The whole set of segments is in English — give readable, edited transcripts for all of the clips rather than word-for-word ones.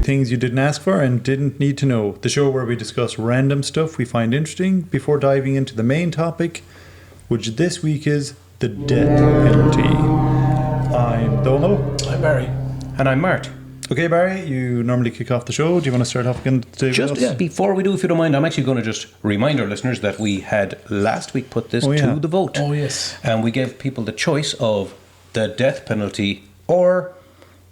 things you didn't ask for and didn't need to know. The show where we discuss random stuff we find interesting before diving into the main topic, which this week is the death penalty. I'm Donal. I'm Barry. And I'm Mart. Okay, Barry, you normally kick off the show. Do you want to start off again today? Just before we do, if you don't mind, I'm actually going to just remind our listeners that we had last week put this to the vote. Oh, yes. And we gave people the choice of the death penalty or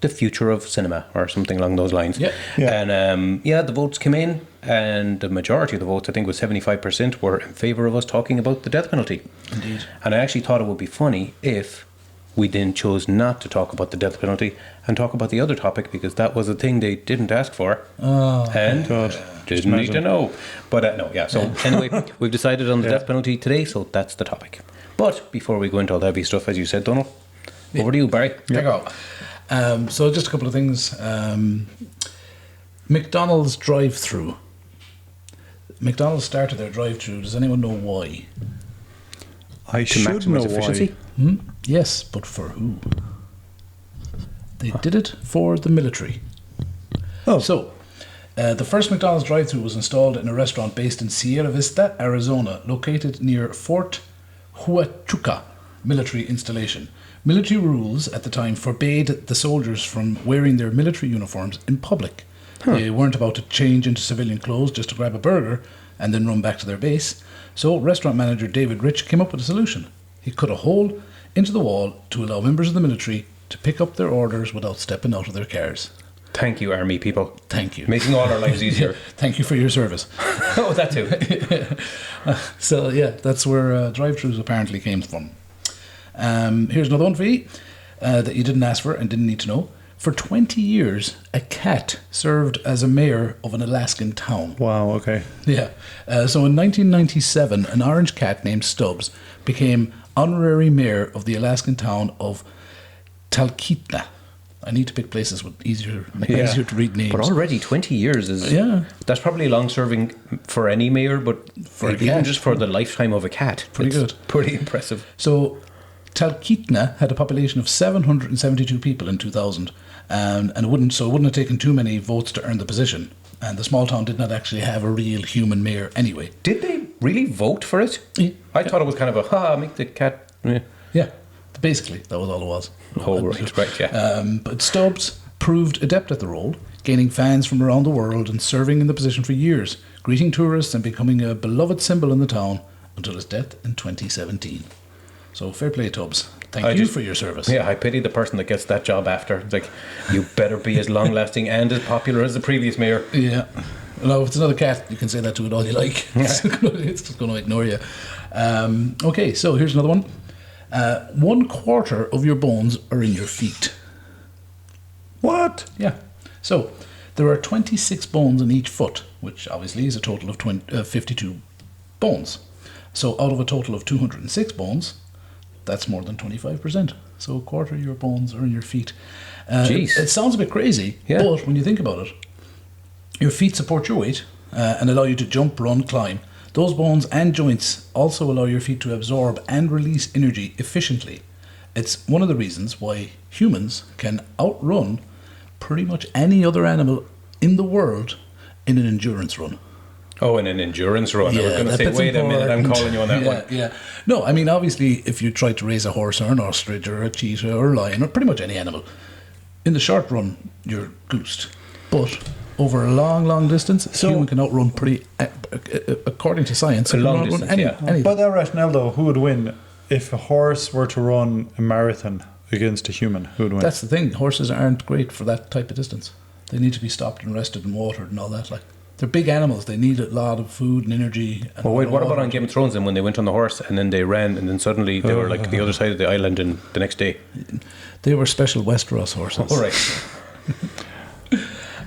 the future of cinema or something along those lines. Yeah. And the votes came in, and the majority of the votes, I think was 75%, were in favour of us talking about the death penalty. Indeed. And I actually thought it would be funny if we then chose not to talk about the death penalty and talk about the other topic, because that was a thing they didn't ask for and didn't need to know. But so anyway, we've decided on the death penalty today, so that's the topic. But before we go into all the heavy stuff, as you said, Donal, over to you, Barry. There you go. So just a couple of things. McDonald's drive-through. McDonald's started their drive-through. Does anyone know why? I should know efficiency. why. Yes, but for who? They did it for the military. Oh. So, the first McDonald's drive-thru was installed in a restaurant based in Sierra Vista, Arizona, located near Fort Huachuca military installation. Military rules at the time forbade the soldiers from wearing their military uniforms in public. They weren't about to change into civilian clothes just to grab a burger and then run back to their base. So, restaurant manager David Rich came up with a solution. He cut a hole into the wall to allow members of the military to pick up their orders without stepping out of their cars. Thank you, Army people. Thank you. Making all our lives easier. Thank you for your service. Oh, that too. So, that's where drive-thrus apparently came from. Here's another one for you that you didn't ask for and didn't need to know. For 20 years, a cat served as a mayor of an Alaskan town. Wow, okay. Yeah. So in 1997, an orange cat named Stubbs became honorary mayor of the Alaskan town of Talkeetna. I need to pick places with easier to read names. But already 20 years is... Yeah. That's probably long-serving for any mayor, but For a even cat. just for the lifetime of a cat. Pretty it's good. Pretty impressive. So Talkeetna had a population of 772 people in 2000, and it wouldn't have taken too many votes to earn the position. And the small town did not actually have a real human mayor anyway. Did they really vote for it? Yeah. I thought it was kind of a, make the cat... Yeah, basically, that was all it was. Oh, right, yeah. But Stubbs proved adept at the role, gaining fans from around the world and serving in the position for years, greeting tourists and becoming a beloved symbol in the town until his death in 2017. So fair play, Tubbs. Thank you for your service. Yeah, I pity the person that gets that job after. It's like, you better be as long-lasting and as popular as the previous mayor. Yeah. Well, if it's another cat, you can say that to it all you like. It's just going to ignore you. Okay, so here's another one. 1/4 of your bones are in your feet. What? Yeah. So there are 26 bones in each foot, which obviously is a total of 52 bones. So out of a total of 206 bones, that's more than 25%. So 1/4 of your bones are in your feet. Jeez. It sounds a bit crazy, but when you think about it, your feet support your weight and allow you to jump, run, climb. Those bones and joints also allow your feet to absorb and release energy efficiently. It's one of the reasons why humans can outrun pretty much any other animal in the world in an endurance run. Oh, in an endurance run. I was going to say, wait a minute, I'm calling you on that one. Yeah. No, I mean, obviously, if you try to raise a horse or an ostrich or a cheetah or a lion or pretty much any animal, in the short run, you're goosed. But over a long, long distance, a human can outrun pretty, according to science, a long distance, anything. By that rationale, though, who would win if a horse were to run a marathon against a human? Who would win? That's the thing. Horses aren't great for that type of distance. They need to be stopped and rested and watered and all that. Like, they're big animals. They need a lot of food and energy. And well, wait, what about on Game of Thrones then, when they went on the horse and then they ran and then suddenly they were like the other side of the island and the next day? They were special Westeros horses. All right.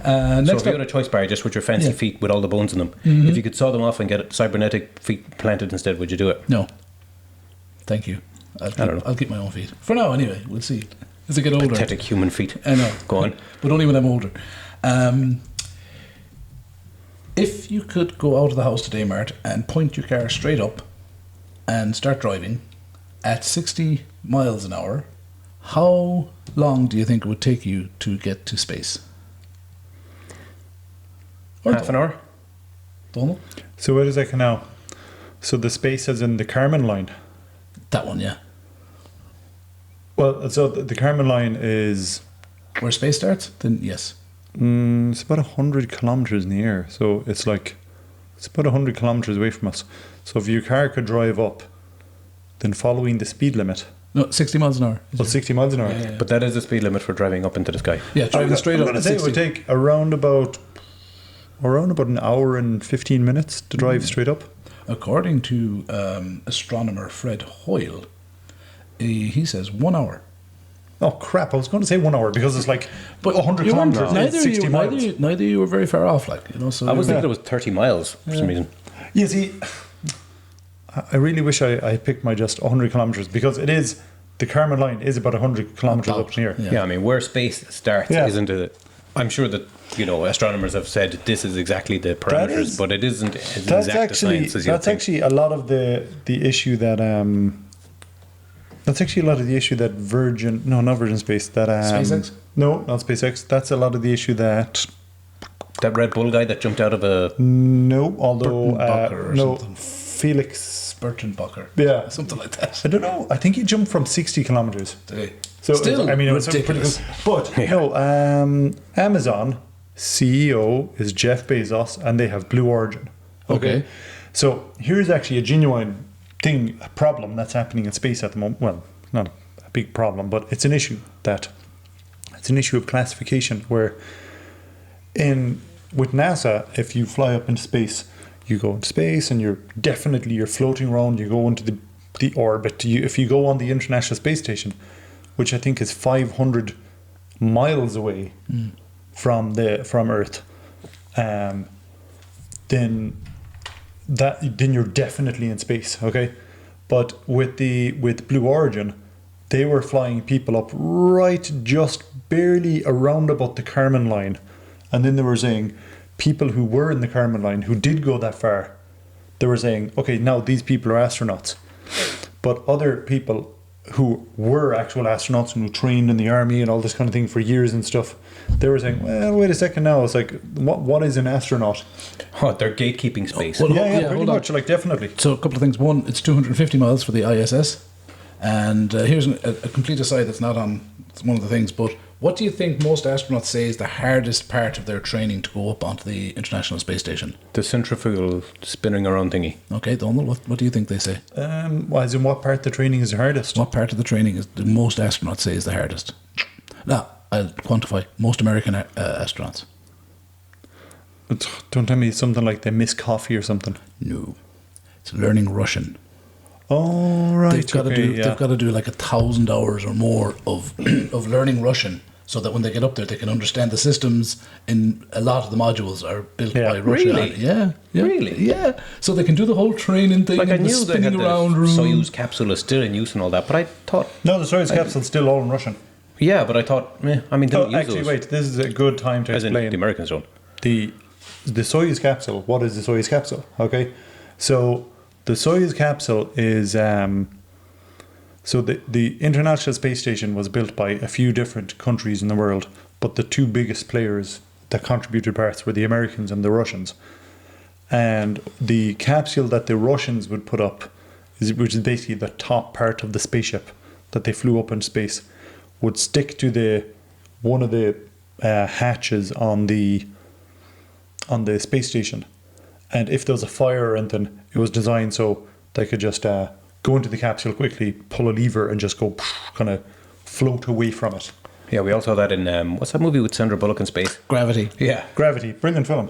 So if you had a choice, Barry, just with your fancy feet with all the bones in them, if you could saw them off and get cybernetic feet planted instead, would you do it? No. Thank you. I'll keep my own feet. For now, anyway. We'll see. As I get older. Pathetic human feet. I know. Go on. But only when I'm older. If you could go out of the house today, Mart, and point your car straight up and start driving at 60 miles an hour, how long do you think it would take you to get to space? Half an hour. Don't know. So where does that go now? So the space as in the Kármán line. That one, yeah. Well, so the Kármán line is Where space starts? Then yes. it's about 100 kilometers in the air. So it's about 100 kilometers away from us. So if your car could drive up, then following the speed limit, No, 60 miles an hour. well, 60 miles an hour. Yeah, yeah. But that is the speed limit for driving up into the sky. Yeah, driving straight I'm up. going to at say it 60. would take around about an hour and 15 minutes to drive straight up. According to astronomer Fred Hoyle, he says 1 hour. Oh crap! I was going to say 1 hour because it's like 100 you weren't- kilometers, neither 60 you, miles. neither you were very far off, like, you know. So I was you- thinking it was 30 miles for some reason. You see, I really wish I picked my just 100 kilometers because it is the Kármán line is about 100 kilometers up in the air. yeah. Yeah, I mean, where space starts Yeah. isn't it? I'm sure that astronomers have said this is exactly the parameters, is- but it isn't as That's exact a science as you that's think. actually a lot of the issue that that's actually a lot of the issue that not Virgin Space, that SpaceX? No, not SpaceX. That's a lot of the issue that That Red Bull guy that jumped out of a no, although Burton-Bucker or no, something. Felix. Burton Bucker. Yeah. Something like that. I don't know. I think he jumped from 60 kilometers. So Still I mean, it was pretty ridiculous. cool. But no, Amazon CEO is Jeff Bezos, and they have Blue Origin. Okay. So here's actually a genuine a problem that's happening in space at the moment. Well, not a big problem, but it's an issue of classification where with NASA, if you fly up into space, you go into space and you're floating around, you go into the orbit. If you go on the International Space Station, which I think is 500 miles away from Earth, then you're definitely in space, okay? But with Blue Origin, they were flying people up right just barely around about the Kármán line, and then they were saying people who were in the Kármán line who did go that far, they were saying, okay, now these people are astronauts, but other people who were actual astronauts and who trained in the army and all this kind of thing for years and stuff, they were saying, well, wait a second now. It's like, what is an astronaut? Oh, they're gatekeeping space. Well, Yeah, pretty hold on. much, like definitely. So a couple of things. One, it's 250 miles for the ISS. And here's a complete aside that's not on one of the things, but what do you think most astronauts say is the hardest part of their training to go up onto the International Space Station? The centrifugal spinning around thingy. Okay, Donald, what do you think they say? As in what part of the training is the hardest? What part of the training is the most astronauts say is the hardest? Now, I'll quantify. Most American astronauts. Don't tell me something like they miss coffee or something. No. It's learning Russian. Oh, right. They've got to do like 1,000 hours or more of of learning Russian, so that when they get up there, they can understand the systems. In a lot of the modules are built Yeah. by Russia. Really? Yeah. Really? Yeah. So they can do the whole training thing, Like I and the knew they spinning had around the room. Soyuz capsule is still in use and all that, but I thought, No, the Soyuz capsule's still all in Russian. yeah, but I thought, they don't use Actually, those. wait, this is a good time to As in, explain. the Americans don't. the Soyuz capsule. What is the Soyuz capsule? Okay, so the Soyuz capsule is so the International Space Station was built by a few different countries in the world, but the two biggest players that contributed parts were the Americans and the Russians. And the capsule that the Russians would put up, which is basically the top part of the spaceship that they flew up in space, would stick to one of the hatches on the space station, and if there was a fire or anything, it was designed so they could just go into the capsule quickly, pull a lever, and just go kind of float away from it. Yeah, we all saw that in, what's that movie with Sandra Bullock in space? Gravity. Yeah. Gravity, brilliant film,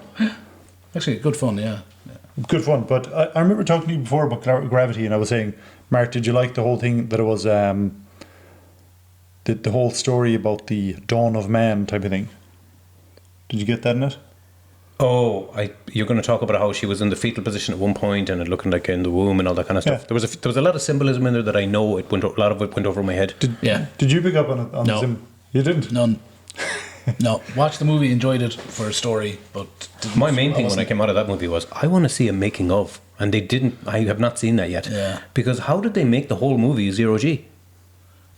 Actually, good fun. Yeah. good fun. But I remember talking to you before about Gravity, and I was saying, Mark, did you like the whole thing that it was the whole story about the dawn of man type of thing? Did you get that in it? Oh, you're going to talk about how she was in the fetal position at one point and it looking like in the womb and all that kind of stuff. Yeah. There was a lot of symbolism in there that I know a lot of it went over my head. Did you pick up on it? On No. the You didn't? None. No. Watched the movie, enjoyed it for a story, but My main thing when I came out of that movie was I want to see a making of, and they didn't. I have not seen that yet. Yeah. Because how did they make the whole movie 0G?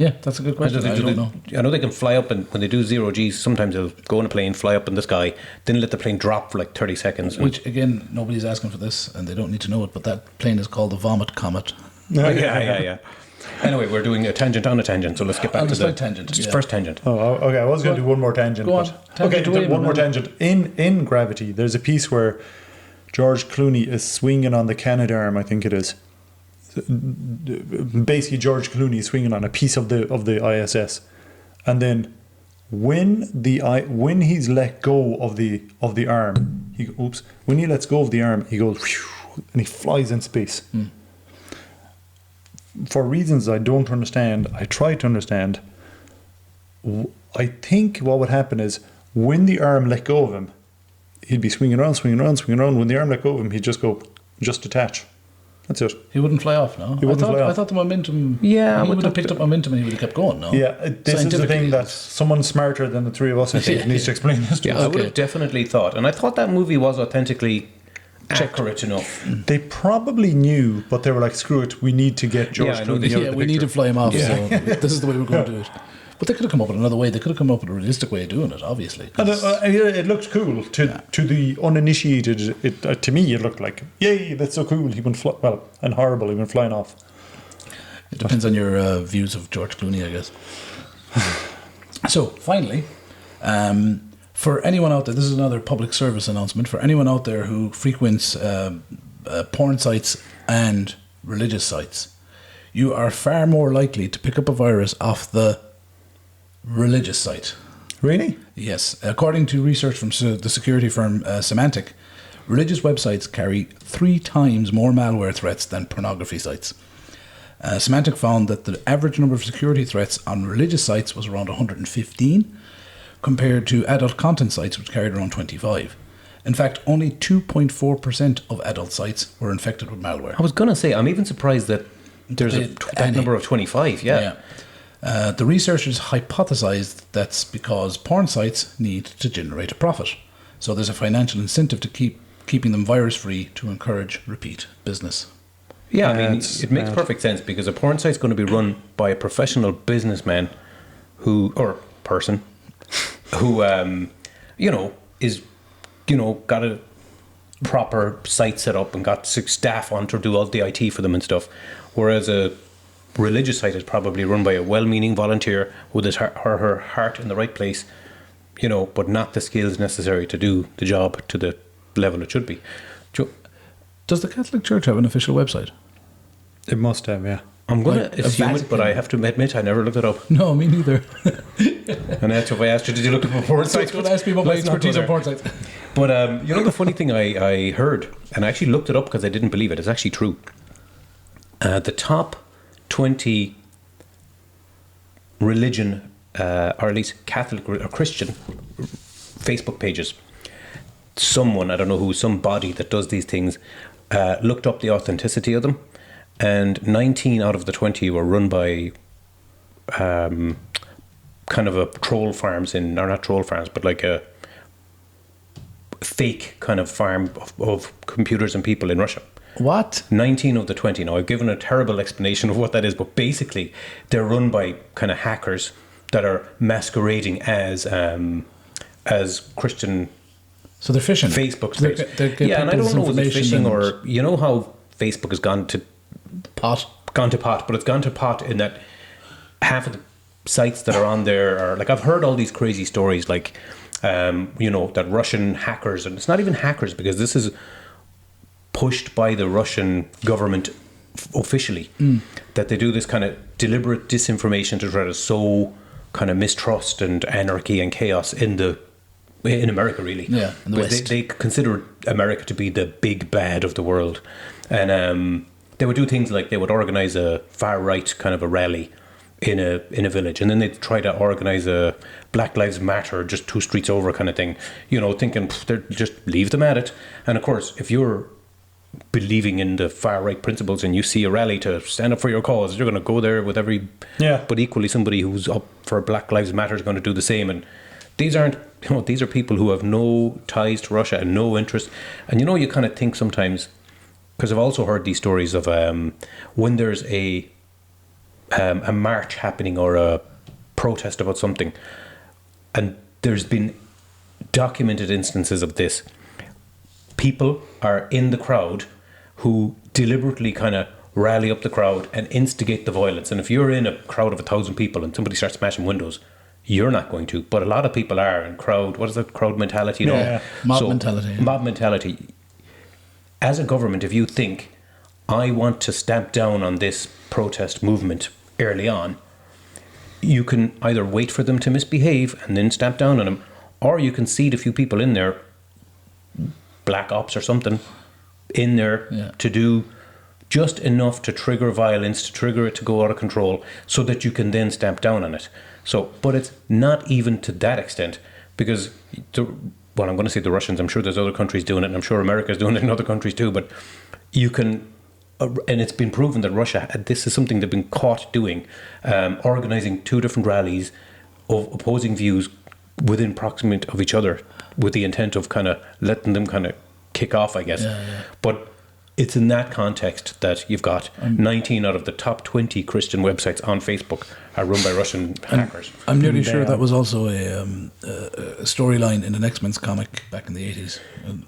Yeah, that's a good question. I don't know. I know they can fly up, and when they do zero Gs, sometimes they'll go in a plane, fly up in the sky, then let the plane drop for like 30 seconds. Which, again, nobody's asking for this, and they don't need to know it, but that plane is called the Vomit Comet. Yeah. Anyway, we're doing a tangent on a tangent, so let's get back to the tangent. first tangent. Oh, okay. I was going to do one more tangent. Go on. Tangent away, one more man. tangent. In Gravity, there's a piece where George Clooney is swinging on the Canadarm, I think it is. Basically, George Clooney is swinging on a piece of the ISS, and then when he's let go of the arm, when he lets go of the arm, he goes whew, and he flies in space. For reasons I don't understand, I try to understand. I think what would happen is when the arm let go of him, he'd be swinging around. When the arm let go of him, he'd just detach. That's it. He wouldn't fly off, no? He wouldn't fly off. I thought the momentum... Yeah, he would have picked up momentum and he would have kept going, no? Yeah, this is the thing that someone smarter than the three of us, I think, needs to explain this to us. I would have definitely thought, and I thought that movie was authentically accurate enough. They probably knew, but they were like, screw it, we need to get George Clooney out of the we need to picture. fly him off, so this is the way we're going to do it. But they could have come up with another way. They could have come up with a realistic way of doing it, obviously. And it looked cool to the uninitiated. To me, it looked like, yay, that's so cool. He went and horrible. He went flying off. It depends on your views of George Clooney, I guess. So, finally, for anyone out there, this is another public service announcement. For anyone out there who frequents porn sites and religious sites, you are far more likely to pick up a virus off the religious site. Really? Yes. According to research from the security firm Symantec, religious websites carry 3 times more malware threats than pornography sites. Symantec found that the average number of security threats on religious sites was around 115, compared to adult content sites, which carried around 25. In fact, only 2.4% of adult sites were infected with malware. I was going to say, I'm even surprised that there's that number of 25, The researchers hypothesized that's because porn sites need to generate a profit. So there's a financial incentive to keeping them virus-free to encourage repeat business. Yeah, I mean, it makes perfect sense because a porn site's going to be run by a professional businessman or person who, is, got a proper site set up and got 6 staff on to do all the IT for them and stuff. Whereas a religious site is probably run by a well-meaning volunteer with his or her heart in the right place, but not the skills necessary to do the job to the level it should be. Does the Catholic Church have an official website? It must have, yeah. I'm going to assume it, but I have to admit I never looked it up. No, me neither. And that's if I asked you, did you look up a porn site? Don't ask me about my expertise on porn sites. But the funny thing I heard, and I actually looked it up because I didn't believe it, it's actually true. The top 20 religion, or at least Catholic or Christian Facebook pages, someone, I don't know who, somebody that does these things, looked up the authenticity of them, and 19 out of the 20 were run by kind of a troll farms or not troll farms, but like a fake kind of farm of computers and people in Russia. What? 19 of the 20. Now, I've given a terrible explanation of what that is, but basically they're run by kind of hackers that are masquerading as Christian. So they're phishing. Facebook space. Yeah, and I don't know if it's phishing or, how Facebook has gone to pot, but it's gone to pot in that half of the sites that are on there are, like, I've heard all these crazy stories, like, that Russian hackers, and it's not even hackers because this is pushed by the Russian government officially, that they do this kind of deliberate disinformation to try to sow kind of mistrust and anarchy and chaos in America, really. Yeah, in the West. They consider America to be the big bad of the world. And they would do things like they would organize a far-right kind of a rally in a village, and then they'd try to organize a Black Lives Matter just 2 streets over kind of thing, thinking they're just leave them at it. And of course, if you're believing in the far-right principles and you see a rally to stand up for your cause, you're going to go there with every... Yeah. But equally, somebody who's up for Black Lives Matter is going to do the same. And these aren't... these are people who have no ties to Russia and no interest. And you kind of think sometimes... Because I've also heard these stories of when there's a a march happening or a protest about something, and there's been documented instances of this. People are in the crowd who deliberately kind of rally up the crowd and instigate the violence. And if you're in a crowd of 1,000 people and somebody starts smashing windows, you're not going to. But a lot of people are in crowd. What is that? Crowd mentality? Mob mentality. Yeah. Mob mentality. As a government, if you think, I want to stamp down on this protest movement early on, you can either wait for them to misbehave and then stamp down on them, or you can seed a few people in there, black ops or something, in there to do just enough to trigger violence, to trigger it to go out of control, so that you can then stamp down on it. So, but it's not even to that extent, because, I'm going to say the Russians, I'm sure there's other countries doing it, and I'm sure America's doing it in other countries too, but you can, and it's been proven that Russia, this is something they've been caught doing, organising 2 different rallies of opposing views within proximate of each other, with the intent of kind of letting them kind of kick off, I guess. But it's in that context that you've got 19 out of the top 20 Christian websites on Facebook are run by Russian hackers. I'm nearly sure that was also a storyline in an X-Men's comic back in the 80s.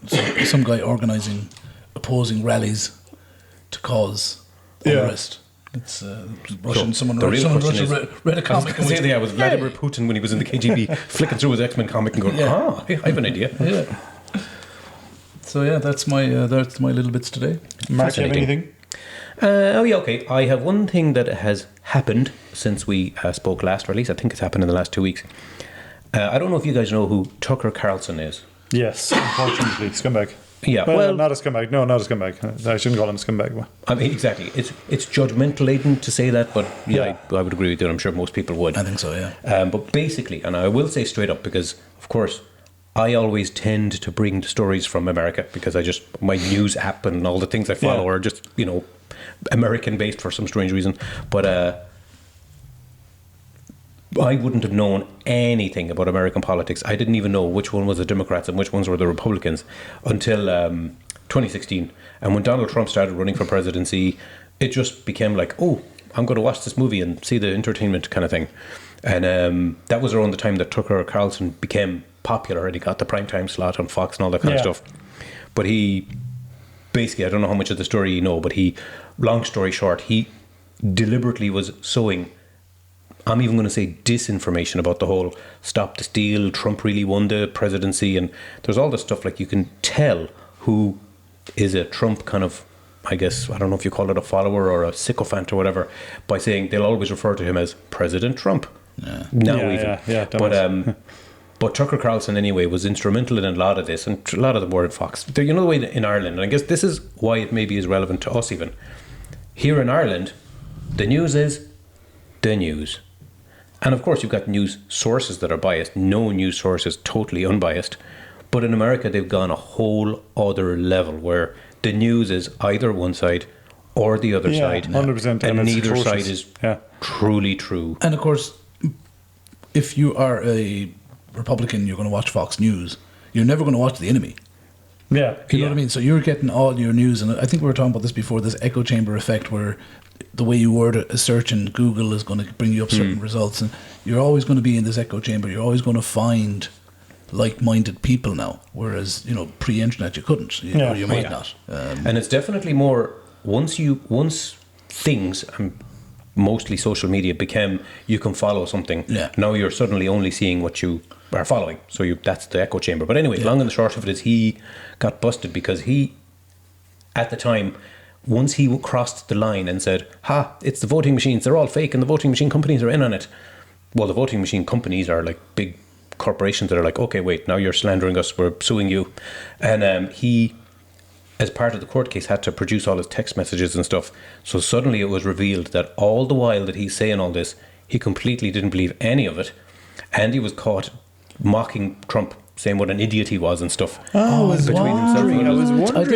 So some guy organising opposing rallies to cause unrest. It's Russian. So someone the real question Russian is, read a comic. I was Vladimir Putin when he was in the KGB, flicking through his X-Men comic and going, hey, I have an idea. Yeah. So that's my little bits today. Mark, you have anything? Okay. I have one thing that has happened since we spoke last, or at least I think it's happened in the last 2 weeks. I don't know if you guys know who Tucker Carlson is. Yes, unfortunately, scumbag. Yeah, well, not a scumbag. No, not a scumbag. I shouldn't call him a scumbag. But. I mean, exactly. It's judgmental laden to say that, but I would agree with you. I'm sure most people would. I think so, yeah. But basically, and I will say straight up, because of course I always tend to bring the stories from America, because my news app and all the things I follow are just American based for some strange reason. But I wouldn't have known anything about American politics. I didn't even know which one was the Democrats and which ones were the Republicans until 2016. And when Donald Trump started running for presidency, it just became like, oh, I'm going to watch this movie and see the entertainment kind of thing. And that was around the time that Tucker Carlson became popular, and he got the primetime slot on Fox and all that kind of stuff. But he basically, I don't know how much of the story you know, but long story short, he deliberately was sowing, I'm even going to say, disinformation about the whole stop the steal, Trump really won the presidency, and there's all this stuff, like you can tell who is a Trump kind of, I guess, I don't know if you call it a follower or a sycophant or whatever, by saying they'll always refer to him as President Trump. But Tucker Carlson anyway was instrumental in a lot of this, and a lot of them were at Fox. You know the way in Ireland, and I guess this is why it maybe is relevant to us even. Here in Ireland, the news is the news. And of course you've got news sources that are biased. No news source is totally unbiased. But in America they've gone a whole other level where the news is either one side or the other side. 100%. And neither side is truly true. And of course, if you are a Republican, you're going to watch Fox News. You're never going to watch the enemy. Yeah. You know what I mean? So you're getting all your news, and I think we were talking about this before, this echo chamber effect where the way you word a search in Google is going to bring you up certain results, and you're always going to be in this echo chamber. You're always going to find like-minded people now, whereas, pre-internet you couldn't, or you might not. And it's definitely more, once things, mostly social media, became you can follow something. Now you're suddenly only seeing what you are following. So that's the echo chamber. But anyway, long and the short of it is he got busted because he, at the time, once he crossed the line and said, it's the voting machines, they're all fake and the voting machine companies are in on it. Well, the voting machine companies are like big corporations that are like, okay, wait, now you're slandering us, we're suing you. And he, as part of the court case, had to produce all his text messages and stuff. So suddenly it was revealed that all the while that he's saying all this, he completely didn't believe any of it. And he was caught mocking Trump, saying what an idiot he was and stuff. I was wondering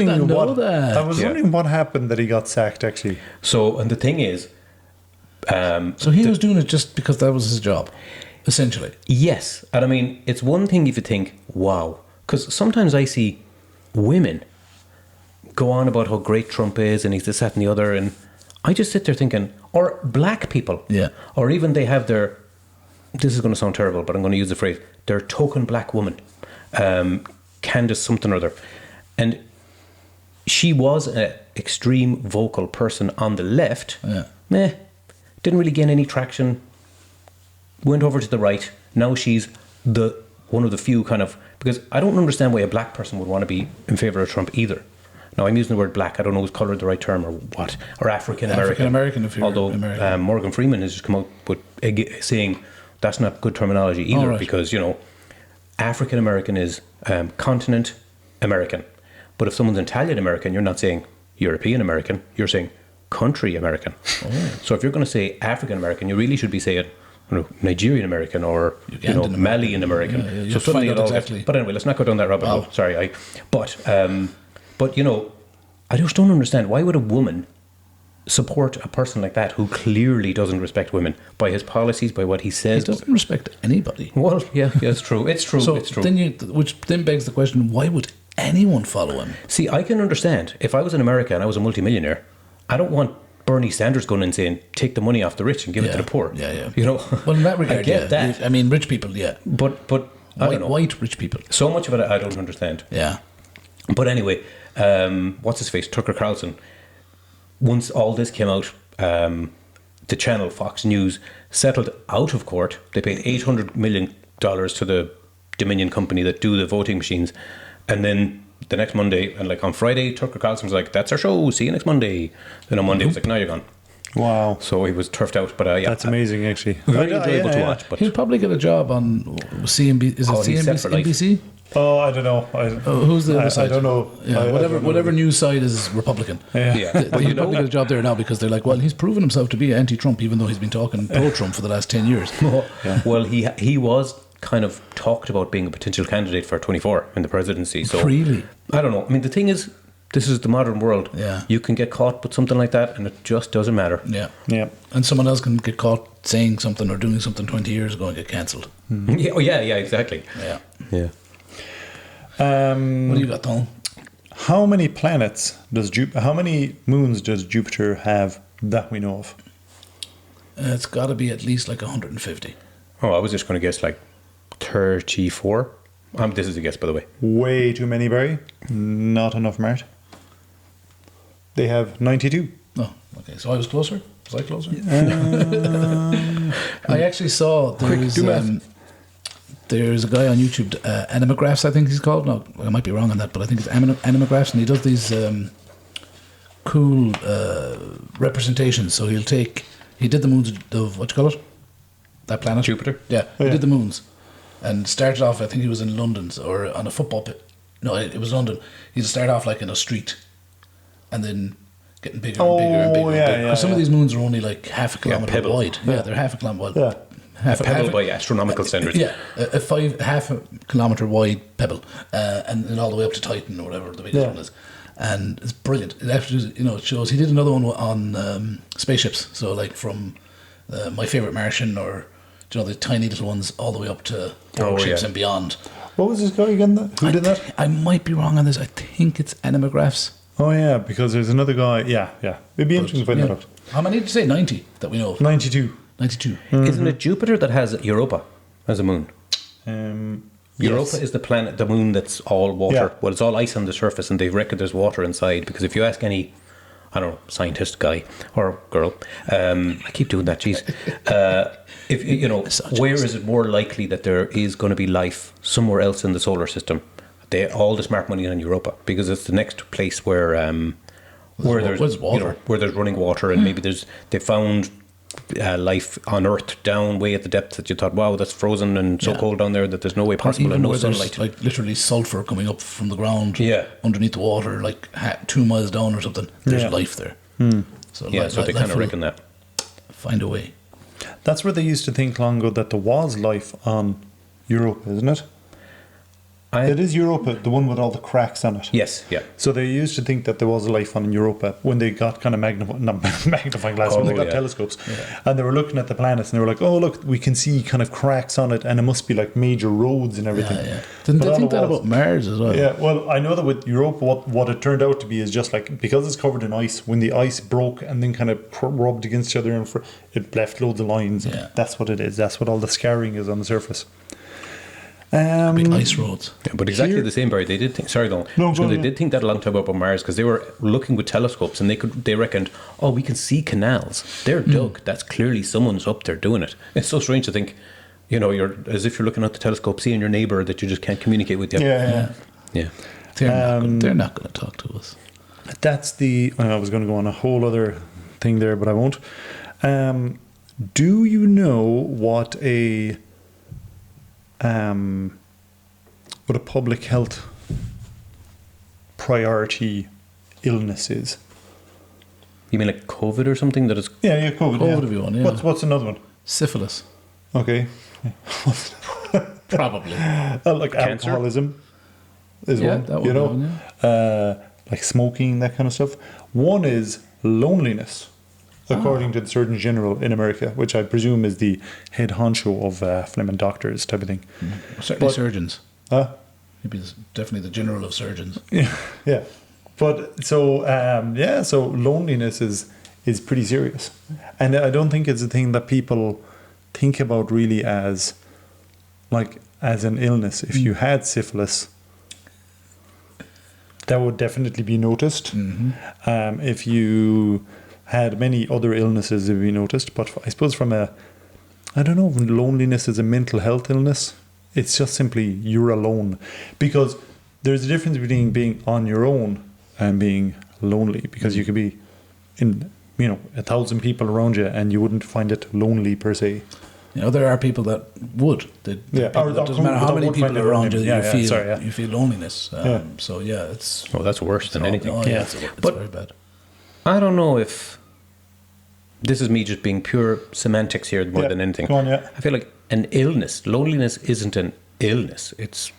that. What happened that he got sacked, actually. So, and the thing is... so he was doing it just because that was his job, essentially. Yes. And I mean, it's one thing if you think, wow. Because sometimes I see women go on about how great Trump is and he's this, that and the other, and I just sit there thinking, or black people. Yeah. Or even they have their, this is going to sound terrible, but I'm going to use the phrase, their token black woman, Candace something or other. And she was an extreme vocal person on the left. Yeah. Didn't really gain any traction. Went over to the right. Now she's one of the few kind of, because I don't understand why a black person would want to be in favour of Trump either. Now I'm using the word black. I don't know is colour the right term or what, or African American. African American, if you're although American. Morgan Freeman has just come out with saying that's not good terminology either, right. because African American is continent American. But if someone's Italian American, you're not saying European American, you're saying country American. Oh. So if you're going to say African American, you really should be saying Nigerian American or Malian American. Yeah, so suddenly it all exactly. But anyway, let's not go down that rabbit hole. Sorry, but I just don't understand, why would a woman support a person like that who clearly doesn't respect women by his policies, by what he says? He doesn't respect anybody. Well, yeah, it's true. It's true. So it's true. Which then begs the question: why would anyone follow him? See, I can understand if I was in America and I was a multimillionaire, I don't want Bernie Sanders going in saying take the money off the rich and give it to the poor. Yeah. Well, in that regard, I get that. I mean, rich people, yeah. But I don't know. White rich people. So much of it I don't understand. Yeah. But anyway, what's his face? Tucker Carlson. Once all this came out, the channel Fox News settled out of court. They paid $800 million to the Dominion company that do the voting machines. And then the next Monday, and like on Friday, Tucker Carlson was like, that's our show, see you next Monday. Then on Monday, he was like, now you're gone. Wow. So he was turfed out. But that's amazing, actually. Very enjoyable to watch. But he'll probably get a job on CNBC. Is it CNBC? Oh, I don't know. Who's the other side? I don't know. Yeah, whatever news side is Republican. Yeah. But he'll probably get a job there now because they're like, well, he's proven himself to be anti-Trump, even though he's been talking pro-Trump for the last 10 years. Well, he was kind of talked about being a potential candidate for 24 in the presidency. So really? I don't know. I mean, the thing is, this is the modern world. Yeah. You can get caught with something like that and it just doesn't matter. Yeah. And someone else can get caught saying something or doing something 20 years ago and get cancelled. Mm-hmm. Yeah, exactly. Yeah. What do you got, Tom? How many moons does Jupiter have that we know of? It's got to be at least like 150. Oh, I was just going to guess like 34. This is a guess, by the way. Way too many, Barry. Not enough, Mart. They have 92. Oh, okay. So I was closer? Was I closer? I actually saw there's a guy on YouTube, Animagraphs, I think he's called. No, I might be wrong on that, but I think it's Animagraphs, and he does these cool representations. So he did the moons of, what you call it? That planet? Jupiter? Yeah, he did the moons. And started off, I think he was in London, or on a football pit. No, it was London. He'd start off like in a street, and then getting bigger and bigger and bigger. Because some of these moons are only like half a kilometre wide. Yeah, they're half a kilometre wide. A pebble by astronomical standards. Yeah, half a kilometre wide pebble, and then all the way up to Titan or whatever the biggest one is. And it's brilliant. It actually, it shows. He did another one on spaceships. So like from My Favorite Martian, or the tiny little ones, all the way up to ships and beyond. What was this guy again? Who did that? I might be wrong on this. I think it's Animagraphs. Oh yeah, because there's another guy. Yeah. It'd be interesting to find that out. How many did you say? 90 that we know of? 92. 92. Mm-hmm. Isn't it Jupiter that has Europa as a moon? Europa is the planet, the moon that's all water. Yeah. Well, it's all ice on the surface, and they've reckoned there's water inside. Because if you ask any, I don't know, scientist guy or girl, I keep doing that. Jeez. If where is it more likely that there is going to be life somewhere else in the solar system? All the smart money on Europa, because it's the next place where there's water, where there's running water, and maybe they found life on Earth down way at the depth that you thought, wow, that's frozen and so cold down there that there's no way possible, and no sunlight. There's like literally sulfur coming up from the ground, underneath the water, like 2 miles down or something. There's life there. So so they kind of reckon that. Find a way. That's where they used to think long ago that there was life on Europa, isn't it? It is Europa, the one with all the cracks on it. Yes, yeah. So they used to think that there was life on Europa when they got kind of magnifying glass, when they got telescopes. Yeah. And they were looking at the planets and they were like, oh, look, we can see kind of cracks on it and it must be like major roads and everything. Yeah. Didn't But they all think it that was- about Mars as well? Yeah, well, I know that with Europa, what it turned out to be is just like, because it's covered in ice, when the ice broke and then kind of rubbed against each other, and it left loads of lines. Yeah. That's what it is. That's what all the scarring is on the surface. Big ice roads. Yeah, but exactly Here- the same, Barry. They did think. Sorry, Don. No, So go they on, did think that a long time about Mars because they were looking with telescopes and they reckoned, oh, we can see canals. They're dug. That's clearly someone's up there doing it. It's so strange to think, you're as if you're looking at the telescope, seeing your neighbour that you just can't communicate with. Yeah. Yeah. They're not going to talk to us. That's the. I was going to go on a whole other thing there, but I won't. Do you know what a public health priority illness is? You mean like COVID or something that is? Yeah, COVID. COVID would be one, yeah. What's another one? Syphilis. Okay. Probably. Like Cancer? alcoholism is Yeah, one. that would be one, Like smoking, that kind of stuff. One is loneliness, according to the Surgeon General in America, which I presume is the head honcho of Fleming doctors type of thing. Certainly But- surgeons. Huh? He'd be definitely the general of surgeons. Yeah. But so so loneliness is pretty serious, and I don't think it's a thing that people think about really as an illness. If you had syphilis, that would definitely be noticed. If you had many other illnesses, it would be noticed. But I suppose I don't know if loneliness is a mental health illness. It's just simply you're alone, because there's a difference between being on your own and being lonely, because you could be in 1,000 people around you and you wouldn't find it lonely per se. There are people that would. It doesn't matter how many people are around you, you feel loneliness. So it's. Oh, that's worse than anything. Oh, yeah, it's very bad. I don't know if this is me just being pure semantics here more than anything. Go on, yeah. I feel like an illness, loneliness isn't an illness. It's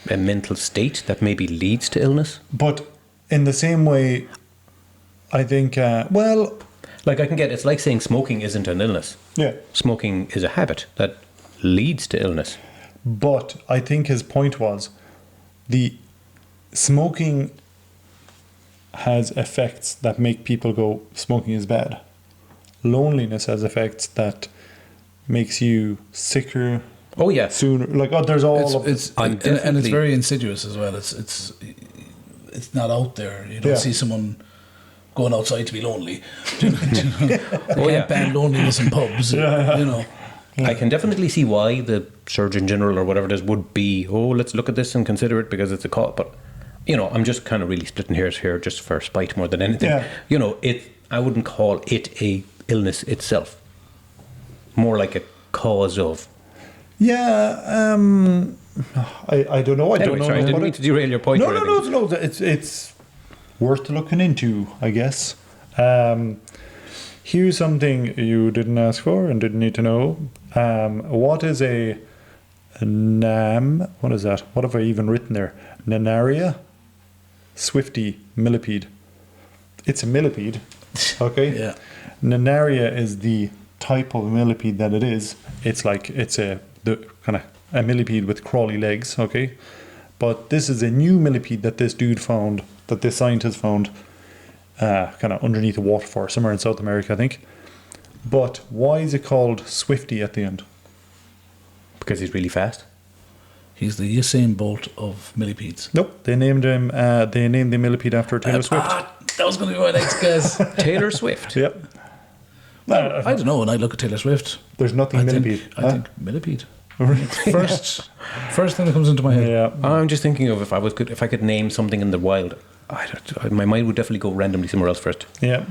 a mental state that maybe leads to illness. But in the same way, I think, Like I can get, it's like saying smoking isn't an illness. yeah. Smoking is a habit that leads to illness. But I think his point was the smoking has effects that make people go, smoking is bad. Loneliness has effects that makes you sicker Oh yeah. sooner. There's all I'm and it's definitely- very insidious as well. It's not out there. You don't Yeah. see someone going outside to be lonely. They Oh, yeah. can't ban loneliness in pubs. I can definitely see why the Surgeon General or whatever it is would be, let's look at this and consider it because it's a call. But, I'm just kind of really splitting hairs here just for spite more than anything. Yeah. I wouldn't call it a illness itself. More like a cause of. Yeah, I don't know. I Anyway, don't know. sorry, I didn't mean to derail your point. No, or no, anything. no. It's worth looking into, I guess. Here's something you didn't ask for and didn't need to know. What is a NAM? What is that? What have I even written there? Nanaria swifty millipede. It's a millipede, okay? Yeah. Nanaria is the type of millipede that it is. It's the kind of a millipede with crawly legs, okay? But this is a new millipede that this scientist found, kind of underneath a waterfall somewhere in South America, I think. But why is it called Swifty at the end? Because he's really fast. He's the Usain Bolt of millipedes. Nope, they named him. They named the millipede after Taylor Swift. That was going to be my next guess. Taylor Swift. Yep. I don't know. When I look at Taylor Swift, There's nothing I millipede. think, I think millipede. First thing that comes into my head. Yeah. I'm just thinking of if I could name something in the wild. My mind would definitely go randomly somewhere else first. Yeah.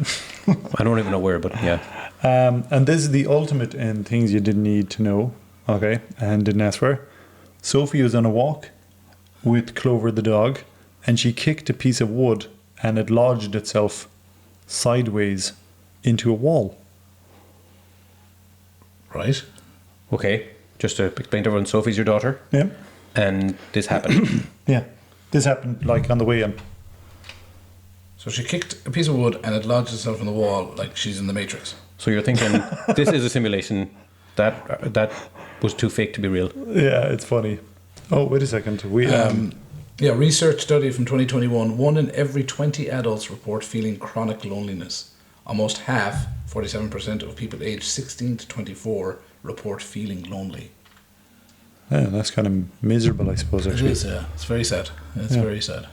I don't even know where, but yeah. And this is the ultimate in things you didn't need to know, okay, and didn't ask for. Sophie was on a walk with Clover the dog, and she kicked a piece of wood, and it lodged itself sideways into a wall. Right. Okay, just to explain to everyone, Sophie's your daughter. Yeah. and this happened. Yeah. This happened like on the way in. So she kicked a piece of wood and it lodged itself in the wall like she's in the Matrix. So you're thinking this is a simulation that was too fake to be real. Yeah, it's funny. Oh, wait a second. Research study from 2021. 1 in every 20 adults report feeling chronic loneliness. Almost half, 47% of people aged 16 to 24 report feeling lonely. Yeah, that's kind of miserable, I suppose, It actually. is, yeah. It's very sad. It's very sad.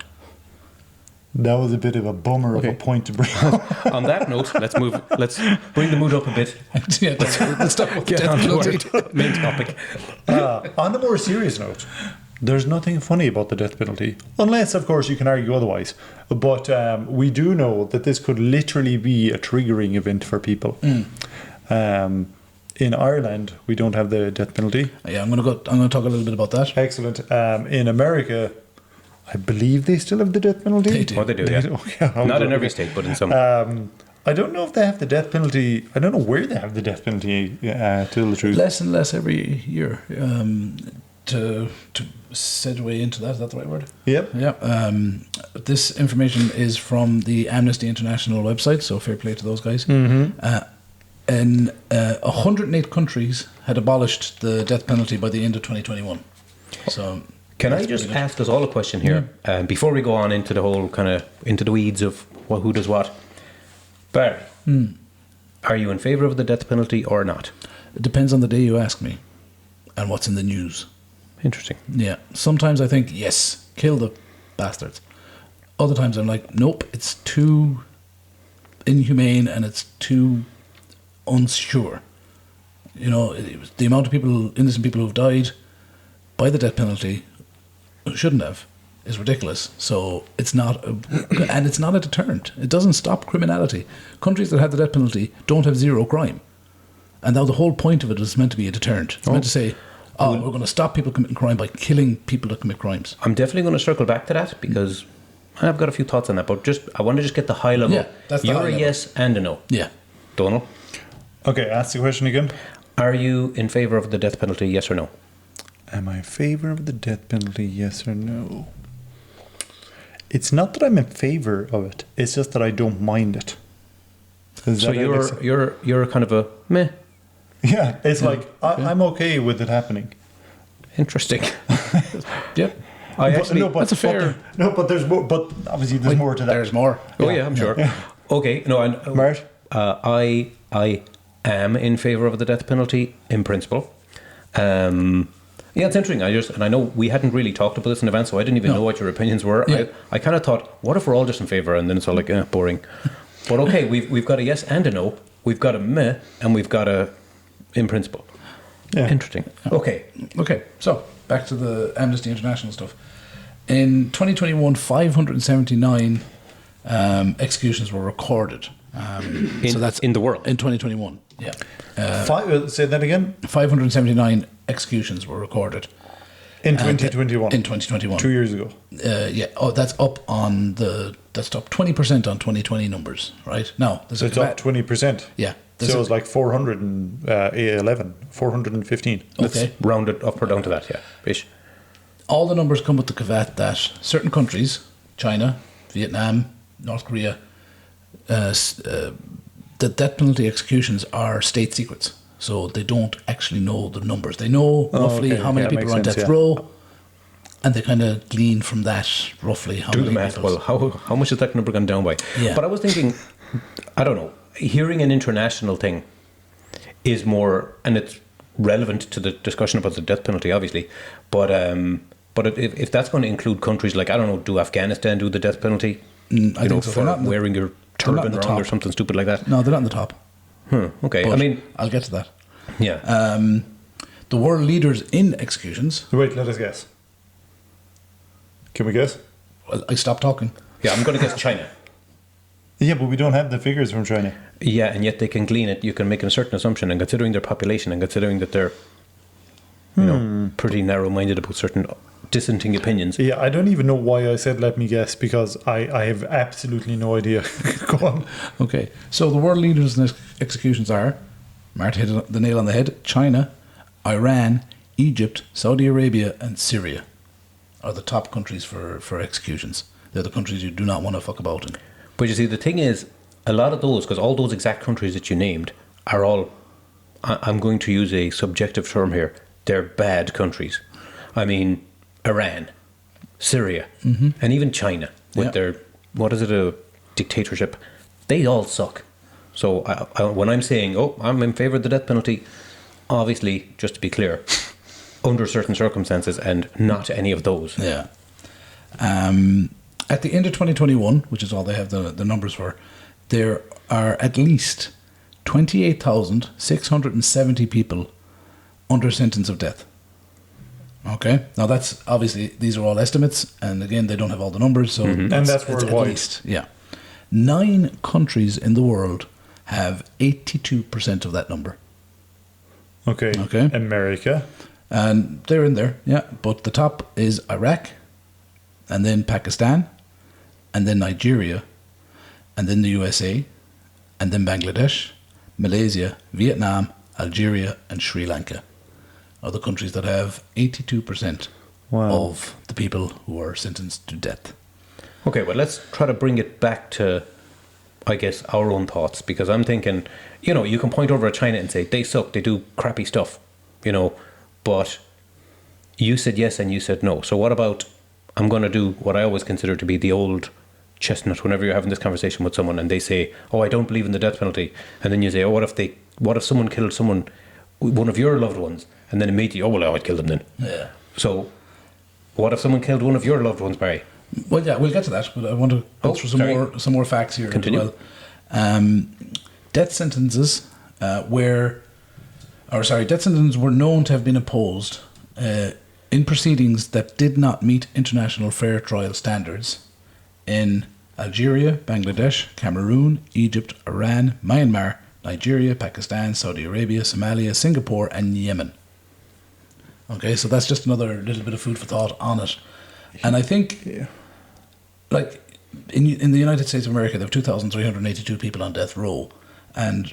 That was a bit of a bummer of a point to bring up. On that note, let's bring the mood up a bit. Yeah, let's talk about the Get death on to penalty. our main topic. On the more serious note, there's nothing funny about the death penalty, unless, of course, you can argue otherwise. But we do know that this could literally be a triggering event for people. In Ireland, we don't have the death penalty. Yeah, I'm going to talk a little bit about that. Excellent. In America, I believe they still have the death penalty. They do. Oh, they do, yeah. Okay, Not in every state, but in some. I don't know if they have the death penalty. I don't know where they have the death penalty, to tell the truth. Less and less every year. To segue into that, is that the right word? Yep. Yeah. This information is from the Amnesty International website, so fair play to those guys. And 108 countries had abolished the death penalty by the end of 2021. So, Can I just ask us all a question here before we go on into the whole kind of into the weeds of who does what? Barry, are you in favour of the death penalty or not? It depends on the day you ask me and what's in the news. Interesting. Yeah. Sometimes I think, yes, kill the bastards. Other times I'm like, nope, it's too inhumane and it's too unsure. You know, the amount of people, innocent people who've died by the death penalty who shouldn't have is ridiculous. So it's not, and it's not a deterrent. It doesn't stop criminality. Countries that have the death penalty don't have zero crime. And now the whole point of it is meant to be a deterrent. It's meant to say, we're going to stop people committing crime by killing people that commit crimes. I'm definitely going to circle back to that because I've got a few thoughts on that, but I want to just get the high level. Yeah, that's the You're high a level. yes and a no. Yeah. Donald, Okay, ask the question again. are you in favour of the death penalty, yes or no? Am I in favour of the death penalty, yes or no? It's not that I'm in favour of it. It's just that I don't mind it. So you're kind of a meh. Yeah, it's like I'm okay with it happening. Interesting. Yep. That's a fair. But there's more. But obviously, there's more to that. There's more. Oh yeah, I'm sure. Okay, no, and Mart? I am in favour of the death penalty in principle. Yeah, it's interesting. I know we hadn't really talked about this in advance, so I didn't even know what your opinions were. Yeah. I kind of thought, what if we're all just in favour, and then it's all like boring. But okay, we've got a yes and a no. We've got a meh, and we've got a in principle. Yeah. Interesting. Okay. So back to the Amnesty International stuff. In 2021, 579 executions were recorded. So that's in the world. in 2021. Yeah. Say that again. 579 executions were recorded In 2021. in 2021. 2 years ago. Yeah. Oh, that's up 20% on 2020 numbers, right? Now there's So it's up 20%. Yeah. So it's like 411, 415. Okay. Round it up or down to that, yeah. Ish. All the numbers come with the caveat that certain countries, China, Vietnam, North Korea, the death penalty executions are state secrets. So they don't actually know the numbers. They know roughly how many people are on death row, and they kind of glean from that roughly how Do many the math. people. Well, how much has that number gone down by? Yeah. But I was thinking, I don't know, hearing an international thing is more, and it's relevant to the discussion about the death penalty, obviously. But if that's going to include countries like, I don't know, do Afghanistan do the death penalty? I think so. For wearing your turban the wrong or top. something stupid like that. No, they're not in the top. Okay, But I mean, I'll get to that. yeah. The world leaders in executions. Wait, let us guess. Can we guess? Well, I stopped talking. Yeah, I'm going to guess China. Yeah, but we don't have the figures from China. Yeah, and yet they can glean it. You can make a certain assumption, and considering their population, and considering that they're, pretty narrow-minded about certain dissenting opinions. Yeah, I don't even know why I said let me guess, because I have absolutely no idea. Go on. Okay, so the world leaders in executions are, Mart hit the nail on the head, China, Iran, Egypt, Saudi Arabia, and Syria. are the top countries for executions. They're the countries you do not want to fuck about in. But you see, the thing is, a lot of those, because all those exact countries that you named are all, I'm going to use a subjective term here, they're bad countries. I mean, Iran, Syria, and even China with their, what is it, a dictatorship, they all suck. So when I'm saying, I'm in favour of the death penalty, obviously, just to be clear, under certain circumstances and not any of those. Yeah. At the end of 2021, which is all they have the numbers for, there are at least 28,670 people under sentence of death. Okay? Now that's obviously, these are all estimates, and again, they don't have all the numbers, so And that's it's at worldwide. least, yeah. 9 countries in the world have 82% of that number. Okay. Okay. America. And they're in there, yeah. But the top is Iraq, and then Pakistan, and then Nigeria, and then the USA, and then Bangladesh, Malaysia, Vietnam, Algeria, and Sri Lanka are the countries that have 82% Wow. of the people who are sentenced to death. Okay, well, let's try to bring it back to, I guess, our own thoughts, because I'm thinking, you can point over at China and say, they suck, they do crappy stuff, but you said yes and you said no. So what about, I'm going to do what I always consider to be the old chestnut whenever you're having this conversation with someone and they say, I don't believe in the death penalty. And then you say, what if someone killed one of your loved ones? And then immediately, I'd kill them then. Yeah. So what if someone killed one of your loved ones, Barry? Well, yeah, we'll get to that, but I want to go through some more facts here. Continue. As well. Death sentences death sentences were known to have been imposed in proceedings that did not meet international fair trial standards in Algeria, Bangladesh, Cameroon, Egypt, Iran, Myanmar, Nigeria, Pakistan, Saudi Arabia, Somalia, Singapore, and Yemen. Okay, so that's just another little bit of food for thought on it. And I think, like, in the United States of America, there are 2,382 people on death row. And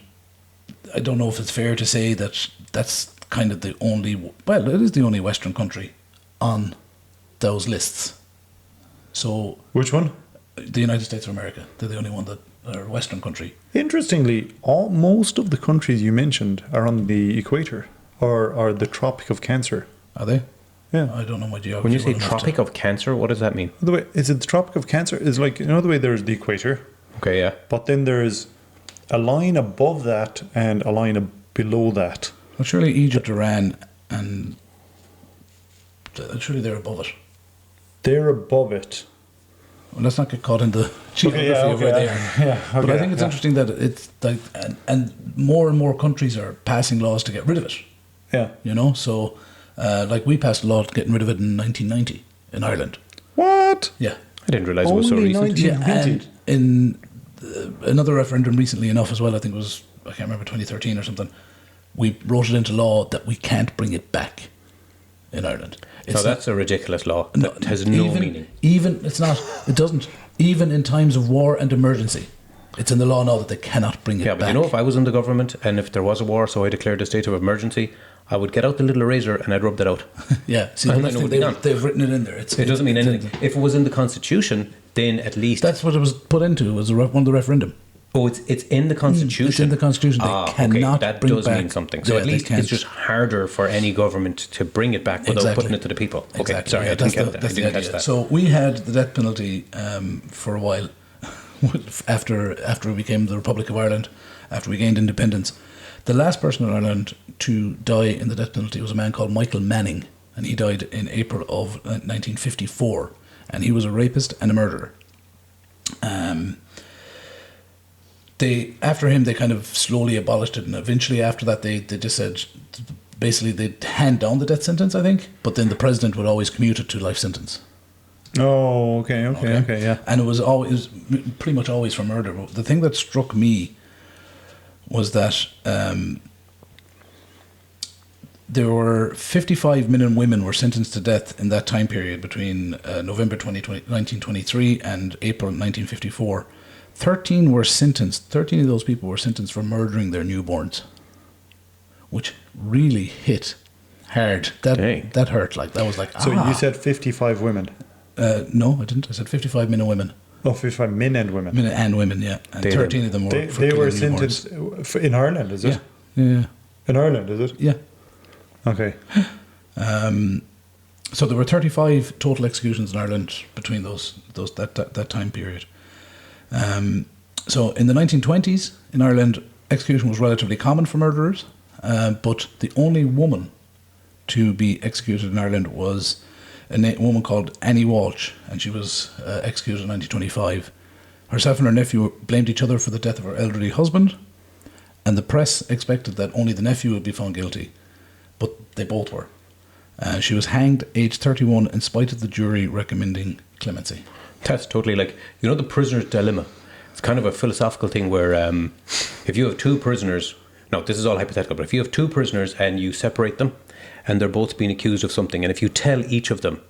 I don't know if it's fair to say that that's kind of the only, well, it is the only Western country on those lists. So, Which one? the United States of America, they're the only one that are a Western country. Interestingly, most of the countries you mentioned are on the equator or are the Tropic of Cancer. Are they? Yeah. I don't know my geography. When you say well enough Tropic of Cancer, what does that mean? By the way, is it the Tropic of Cancer? Is like, the way there's the equator, Okay, yeah. but then there's a line above that and a line below that. Well, surely Egypt, Iran, and surely they're above it. They're above it. Well, let's not get caught in the geography of where they are. Yeah, okay, But I think it's interesting that it's like, and more and more countries are passing laws to get rid of it. Yeah. So like we passed a law getting rid of it in 1990 in Ireland. What? Yeah. I didn't realise it was so Only recent. 90? And in another referendum recently enough as well, I think it was, I can't remember, 2013 or something, we wrote it into law that we can't bring it back in Ireland. So that's a ridiculous law that has no meaning. Even, it doesn't, even in times of war and emergency, it's in the law now that they cannot bring it Yeah, back. but if I was in the government and if there was a war, so I declared a state of emergency, I would get out the little eraser and I'd rub that out. Yeah, see, And but then it would be done. they've written it in there. It doesn't mean anything. If it was in the Constitution, then at least... That's what it was put into, was one of the referendum. Oh, it's in the Constitution? It's in the Constitution. They cannot that bring does back. mean something. So Yeah, at they least can't. it's just harder for any government to bring it back without putting it to the people. Okay, Exactly. sorry, Yeah, I didn't get that. I that's the didn't catch idea. that. So we had the death penalty for a while after we became the Republic of Ireland, after we gained independence. The last person in Ireland to die in the death penalty was a man called Michael Manning, and he died in April of 1954, and he was a rapist and a murderer. After him, they kind of slowly abolished it, and eventually after that, they just said, basically, they'd hand down the death sentence, I think, but then the president would always commute it to life sentence. Oh, okay, yeah. And it was pretty much always for murder. But the thing that struck me was that there were 55 men and women were sentenced to death in that time period between November 1923 and April 1954. 13 of those people were sentenced for murdering their newborns, which really hit Hard. Dang. That hurt. Like, that was like, So you said 55 women. No, I didn't. I said 55 men and women. Oh, 55 men and women. Men and women, yeah. And 13 of them were They were sentenced in Ireland, is it? Yeah. In Ireland, is it? Yeah. Okay. So there were 35 total executions in Ireland between that time period. So in the 1920s in Ireland, execution was relatively common for murderers, but the only woman to be executed in Ireland was a woman called Annie Walsh, and she was executed in 1925. Herself and her nephew blamed each other for the death of her elderly husband, and the press expected that only the nephew would be found guilty, but they both were. She was hanged aged 31 in spite of the jury recommending clemency. That's totally like, you know, the prisoner's dilemma. It's kind of a philosophical thing where if you have two prisoners, no, this is all hypothetical, but if you have two prisoners and you separate them and they're both being accused of something, and if you tell each of them,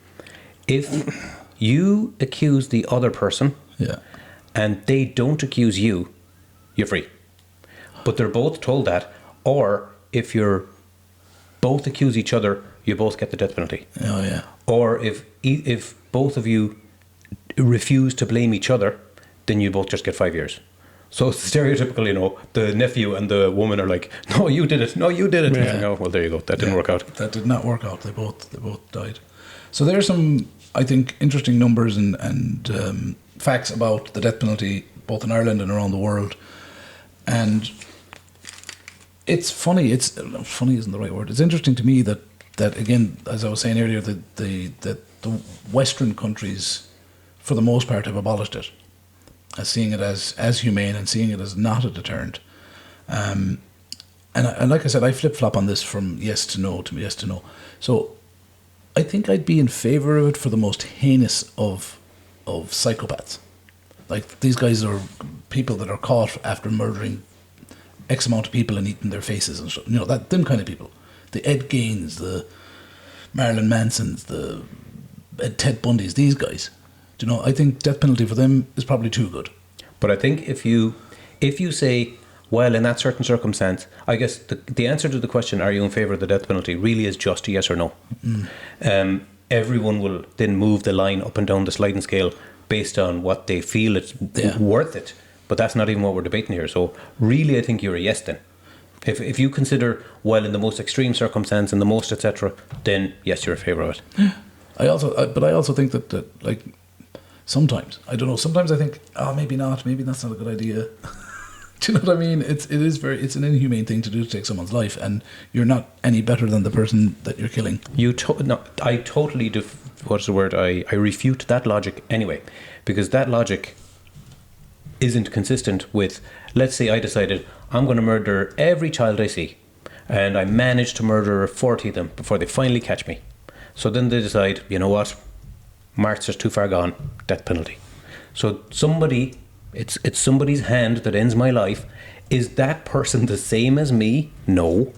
if you accuse the other person and they don't accuse you, you're free. But they're both told that, or if you're both accuse each other, you both get the death penalty. Oh, yeah. Or if both of you refuse to blame each other, then you both just get 5 years. So it's stereotypical, you know, the nephew and the woman are like, no, you did it. No, you did it. Yeah. And oh, well, there you go. That didn't work out. That did not work out. They both died. So there's some, I think, interesting numbers and facts about the death penalty, both in Ireland and around the world. And it's funny. Funny isn't the right word. It's interesting to me that again, as I was saying earlier, that the Western countries, for the most part, have abolished it, as seeing it as humane and seeing it as not a deterrent. And like I said, I flip-flop on this from yes to no to yes to no. So I think I'd be in favour of it for the most heinous of psychopaths. Like, these guys are people that are caught after murdering X amount of people and eating their faces and stuff. You know, them kind of people. The Ed Gaines, the Marilyn Mansons, the Ted Bundys, these guys. Do you know, I think death penalty for them is probably too good. But I think if you say, well, in that certain circumstance, I guess the answer to the question, are you in favour of the death penalty, really is just a yes or no. Everyone will then move the line up and down the sliding scale based on what they feel it's worth it. But that's not even what we're debating here. So really, I think you're a yes then. If you consider, well, in the most extreme circumstance and the most etc., then yes, you're in favour of it. I also think that like, sometimes, I don't know, sometimes I think, maybe not, maybe that's not a good idea. Do you know what I mean? It's an inhumane thing to do, to take someone's life, and you're not any better than the person that you're killing. I totally I refute that logic anyway, because that logic isn't consistent with, let's say I decided I'm going to murder every child I see, and I managed to murder 40 of them before they finally catch me. So then they decide, you know what, Mark's just too far gone, death penalty. So it's somebody's hand that ends my life. Is that person the same as me? No.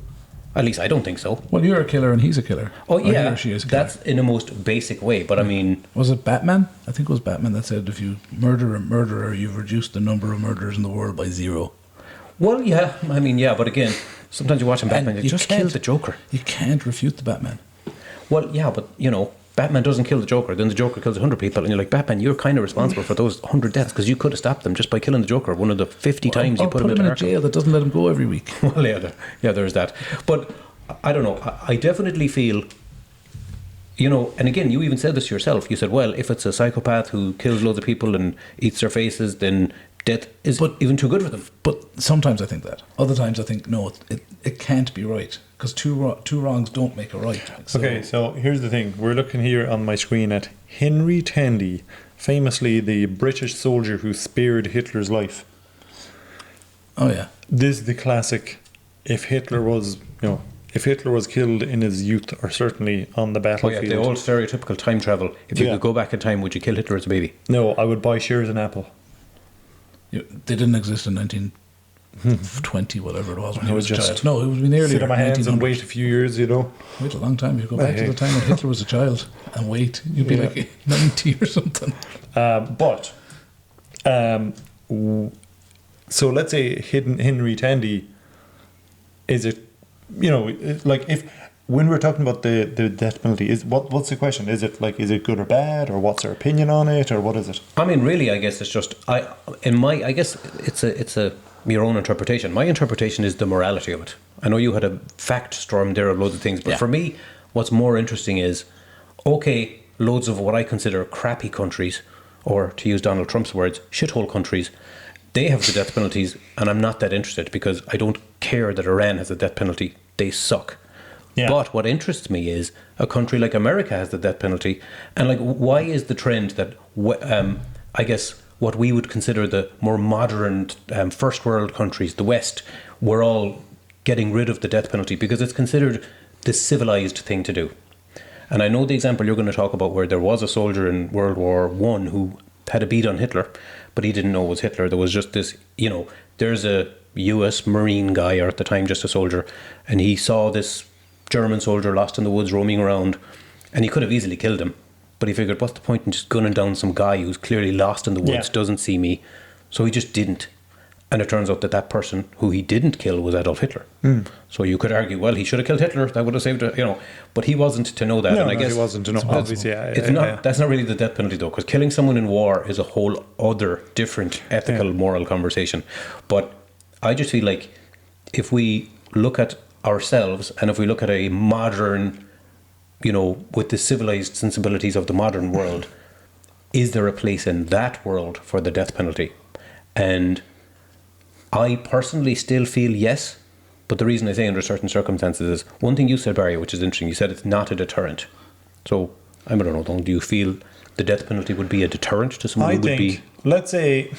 At least I don't think so. Well, you're a killer and he's a killer. Oh, yeah. He or she is a killer. That's in a most basic way, but I mean... Was it Batman? I think it was Batman that said, if you murder a murderer, you've reduced the number of murderers in the world by 0. Well, yeah. I mean, yeah, but again, sometimes you're watching Batman, you just kill the Joker. You can't refute the Batman. Well, yeah, but, you know, Batman doesn't kill the Joker, then the Joker kills 100 people, and you're like, Batman, you're kind of responsible for those 100 deaths, because you could have stopped them just by killing the Joker one of the 50 times you put him in a jail that doesn't let him go every week. Well, yeah, there's that. But I don't know, I definitely feel, you know, and again, you even said this yourself. You said, well, if it's a psychopath who kills loads of people and eats their faces, then death is even too good for them. But sometimes I think that. Other times I think, no, it can't be right, because two wrongs don't make a right. Okay, so here's the thing. We're looking here on my screen at Henry Tandy, famously the British soldier who spared Hitler's life. Oh, yeah. This is the classic, if Hitler was killed in his youth, or certainly on the battlefield. Oh yeah, the old stereotypical time travel. If you could go back in time, would you kill Hitler as a baby? No, I would buy shares in Apple. They didn't exist in 1920, whatever it was, when he was a just child. No, it would be nearly. Sit on my hands and wait a few years, you know. Wait a long time. You go back to the time when Hitler was a child and wait. You'd be like 90 or something. So let's say Henry Tandy is it, you know, like when we're talking about the death penalty, what's the question? Is it good or bad, or what's our opinion on it, or what is it? I mean, really, I guess it's just I guess it's a your own interpretation. My interpretation is the morality of it. I know you had a fact storm there of loads of things, but for me, what's more interesting is, okay, loads of what I consider crappy countries, or to use Donald Trump's words, shithole countries, they have the death penalties, and I'm not that interested because I don't care that Iran has a death penalty. They suck. Yeah. But what interests me is a country like America has the death penalty, and like, why is the trend that I guess what we would consider the more modern first world countries, the West, we're all getting rid of the death penalty because it's considered the civilized thing to do. And I know the example you're going to talk about where there was a soldier in World War I who had a beat on Hitler, but he didn't know it was Hitler. There was just this, there's a US Marine guy, or at the time just a soldier, and he saw this German soldier lost in the woods roaming around, and he could have easily killed him, but he figured, what's the point in just gunning down some guy who's clearly lost in the woods, doesn't see me, so he just didn't. And it turns out that person who he didn't kill was Adolf Hitler. So you could argue, well, he should have killed Hitler, that would have saved it, but he wasn't to know that. No, and I guess he wasn't to know, obviously. That's not really the death penalty though, because killing someone in war is a whole other different ethical, moral conversation. But I just feel like if we look at ourselves, and if we look at a modern, with the civilized sensibilities of the modern world, is there a place in that world for the death penalty? And I personally still feel yes, but the reason I say under certain circumstances is one thing you said, Barry, which is interesting. You said it's not a deterrent. So I don't know. Do you feel the death penalty would be a deterrent to someone who would be? Let's say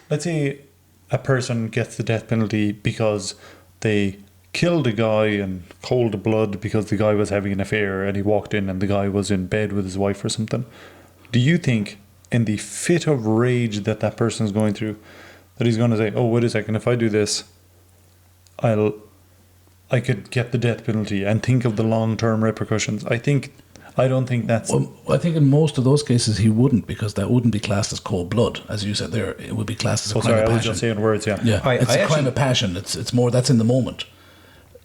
a person gets the death penalty because they killed a guy in cold blood because the guy was having an affair and he walked in and the guy was in bed with his wife or something. Do you think in the fit of rage that person is going through that he's going to say, oh, wait a second, if I do this, I could get the death penalty, and think of the long-term repercussions? I don't think that's... Well, I think in most of those cases he wouldn't, because that wouldn't be classed as cold blood. As you said there, it would be classed as a crime of passion. I was just saying words, yeah. Yeah, it's a crime of passion. It's more, that's in the moment.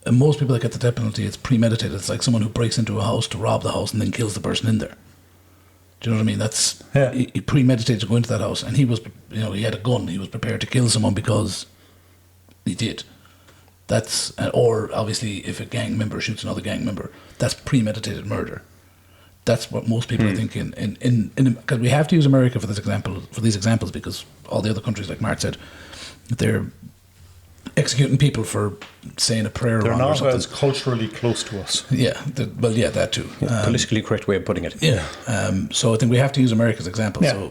And most people that get the death penalty, it's premeditated. It's like someone who breaks into a house to rob the house and then kills the person in there. Do you know what I mean? He premeditated to go into that house, and he was, he had a gun. He was prepared to kill someone because he did. That's, or obviously if a gang member shoots another gang member, that's premeditated murder. That's what most people are thinking. Because we have to use America for these examples, because all the other countries, like Mark said, they're executing people for saying a prayer. They're not as culturally close to us. Yeah, that too. Politically correct way of putting it. Yeah. So I think we have to use America as example. Yeah. So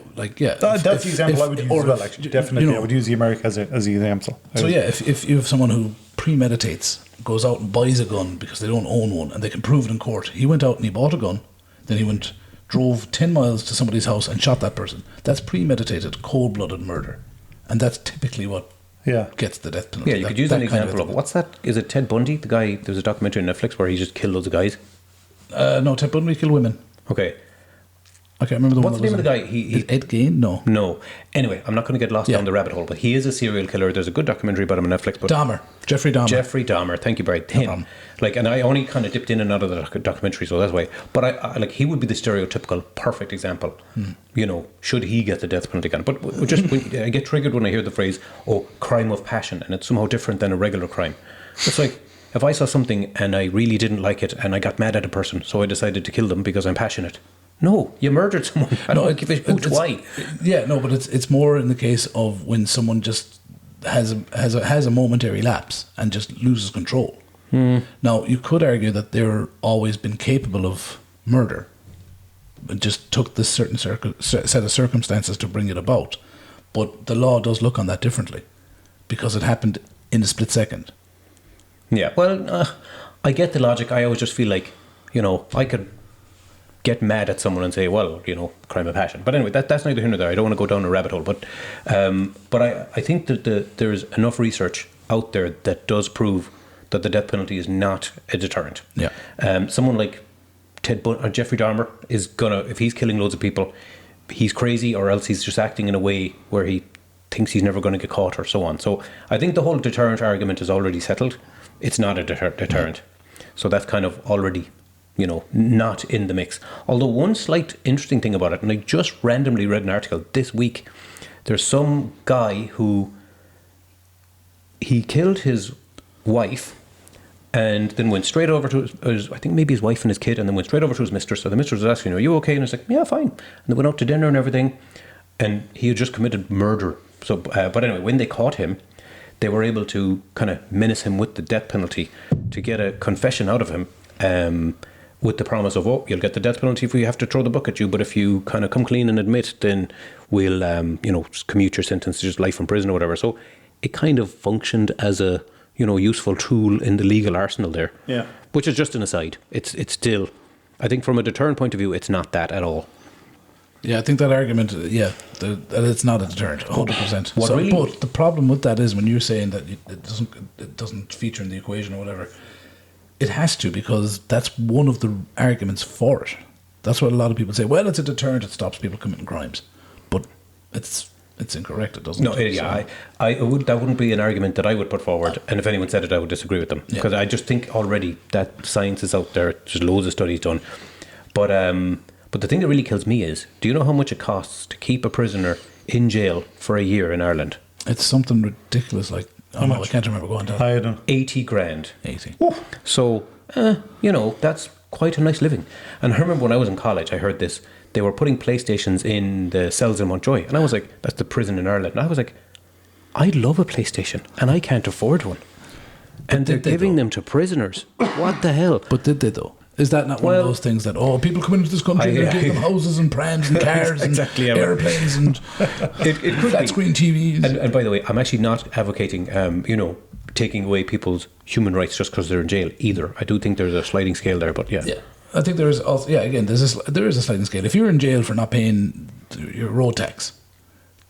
that's the example I would use as well. Actually, definitely, I would use the America as the example. So if you have someone who premeditates, goes out and buys a gun because they don't own one, and they can prove it in court. He went out and he bought a gun, then he drove 10 miles to somebody's house and shot that person. That's premeditated, cold-blooded murder, and that's typically what gets the death penalty. Yeah, you could use an example of what's that? Is it Ted Bundy? The guy, there was a documentary on Netflix where he just killed loads of guys. No, Ted Bundy killed women. Okay. I can't remember the one. What's the name of the guy? Is Ed Gein? No. Anyway, I'm not going to get lost down the rabbit hole, but he is a serial killer. There's a good documentary about him on Netflix. But Jeffrey Dahmer. Thank you, Barry. Him. And I only kind of dipped in and out of the documentary, so that's why. But I he would be the stereotypical perfect example. Should he get the death penalty again? But I get triggered when I hear the phrase, crime of passion, and it's somehow different than a regular crime. It's like, if I saw something and I really didn't like it and I got mad at a person, so I decided to kill them because I'm passionate. No, you murdered someone. I don't give a hoot why. Yeah, no, but it's more in the case of when someone just has a momentary lapse and just loses control. Now, you could argue that they're always been capable of murder, but just took this certain set of circumstances to bring it about. But the law does look on that differently, because it happened in a split second. Yeah, well, I get the logic. I always just feel like, I could get mad at someone and say, well, crime of passion. But anyway, that's neither here nor there. I don't want to go down a rabbit hole. But I think that there's enough research out there that does prove that the death penalty is not a deterrent. Yeah. Someone like Ted Bundy or Jeffrey Dahmer is gonna, if he's killing loads of people, he's crazy, or else he's just acting in a way where he thinks he's never going to get caught or so on. So I think the whole deterrent argument is already settled. It's not a deterrent. So that's kind of already, not in the mix. Although one slight interesting thing about it, and I just randomly read an article this week, there's some guy who he killed his wife and then went straight over to his, I think maybe his wife and his kid, and then went straight over to his mistress. So the mistress was asking, "Are you okay?" And he's like, "Yeah, fine." And they went out to dinner and everything, and he had just committed murder. So, but anyway, when they caught him, they were able to kind of menace him with the death penalty to get a confession out of him, with the promise of, "Oh, you'll get the death penalty if we have to throw the book at you, but if you kind of come clean and admit, then we'll, just commute your sentence to just life in prison or whatever." So it kind of functioned as a useful tool in the legal arsenal there. Yeah. Which is just an aside. It's still, I think from a deterrent point of view, it's not that at all. Yeah, I think that argument, that it's not a deterrent, 100%. What really- But the problem with that is when you're saying that it doesn't feature in the equation or whatever, it has to, because that's one of the arguments for it. That's what a lot of people say. Well, it's a deterrent; it stops people committing crimes, but it's incorrect. It doesn't. No, yeah, I would. That wouldn't be an argument that I would put forward. And if anyone said it, I would disagree with them, because I just think already that science is out there. There's loads of studies done, but the thing that really kills me is, do you know how much it costs to keep a prisoner in jail for a year in Ireland? It's something ridiculous. Like, I can't remember going down. I don't. 80 grand. 80. So, that's quite a nice living. And I remember when I was in college, I heard this. They were putting PlayStations in the cells in Montjoy. And I was like, that's the prison in Ireland. And I was like, I'd love a PlayStation, and I can't afford one. And they're giving them to prisoners. What the hell? But did they, though? Is that not one of those things that, people come into this country and they give them houses and prams and cars exactly, and airplanes and it could flat be. screen TVs? And by the way, I'm actually not advocating, taking away people's human rights just because they're in jail either. I do think there's a sliding scale there, but yeah. Yeah. I think there is also, again, there is a sliding scale. If you're in jail for not paying your road tax,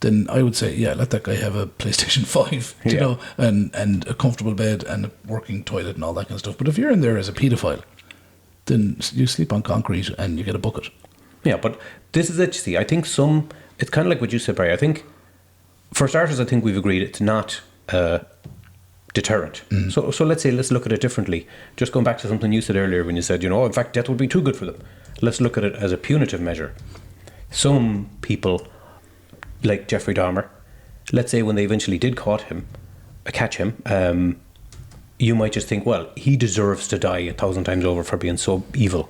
then I would say, let that guy have a PlayStation 5, and a comfortable bed and a working toilet and all that kind of stuff. But if you're in there as a paedophile, then you sleep on concrete and you get a bucket. Yeah, but this is it, you see. I think it's kind of like what you said, Barry. I think, for starters, I think we've agreed it's not deterrent. So let's look at it differently. Just going back to something you said earlier when you said, in fact, death would be too good for them. Let's look at it as a punitive measure. Some people, like Jeffrey Dahmer, let's say when they eventually did catch him, you might just think, well, he deserves to die 1,000 times over for being so evil.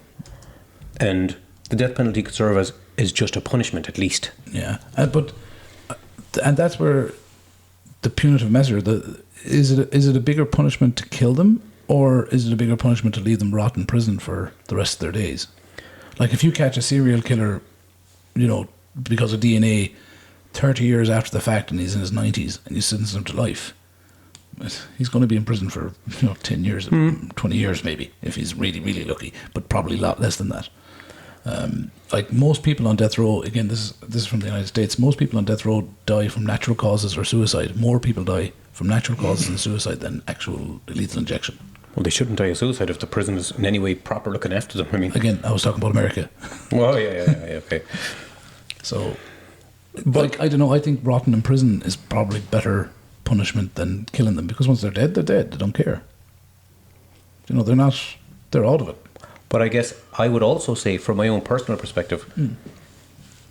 And the death penalty could serve as just a punishment, at least. Yeah, and that's where the punitive measure, is it a bigger punishment to kill them, or is it a bigger punishment to leave them rot in prison for the rest of their days? Like, if you catch a serial killer, because of DNA 30 years after the fact and he's in his 90s and you sentence him to life, he's going to be in prison for 10 years, 20 years maybe, if he's really, really lucky, but probably a lot less than that. Like most people on death row, again, this is from the United States, most people on death row die from natural causes or suicide. More people die from natural causes and suicide than actual lethal injection. Well, they shouldn't die of suicide if the prison is in any way proper looking after them. I mean, again, I was talking about America. Well, yeah, okay. So, but I don't know. I think rotting in prison is probably better punishment than killing them, because once they're dead, they're dead. They don't care. They're out of it. But I guess I would also say, from my own personal perspective,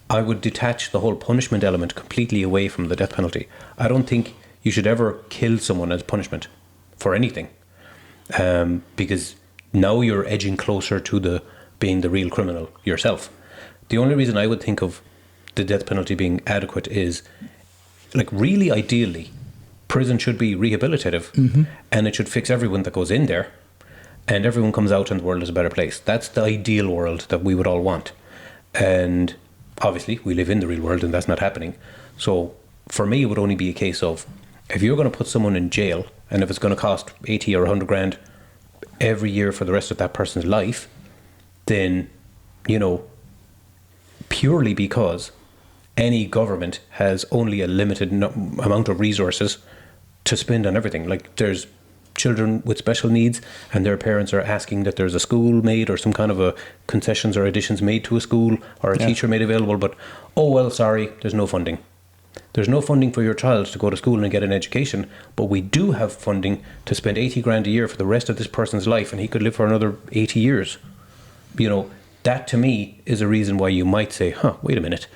I would detach the whole punishment element completely away from the death penalty. I don't think you should ever kill someone as punishment for anything, because now you're edging closer to being the real criminal yourself. The only reason I would think of the death penalty being adequate is, like, really ideally, prison should be rehabilitative, and it should fix everyone that goes in there, and everyone comes out and the world is a better place. That's the ideal world that we would all want. And obviously, we live in the real world and that's not happening. So for me, it would only be a case of, if you're going to put someone in jail, and if it's going to cost 80 or 100 grand every year for the rest of that person's life, then, purely because any government has only a limited amount of resources to spend on everything. Like, there's children with special needs and their parents are asking that there's a school made or some kind of a concessions or additions made to a school or a teacher made available, but sorry, there's no funding. There's no funding for your child to go to school and get an education, but we do have funding to spend 80 grand a year for the rest of this person's life, and he could live for another 80 years. You know, that to me is a reason why you might say, wait a minute,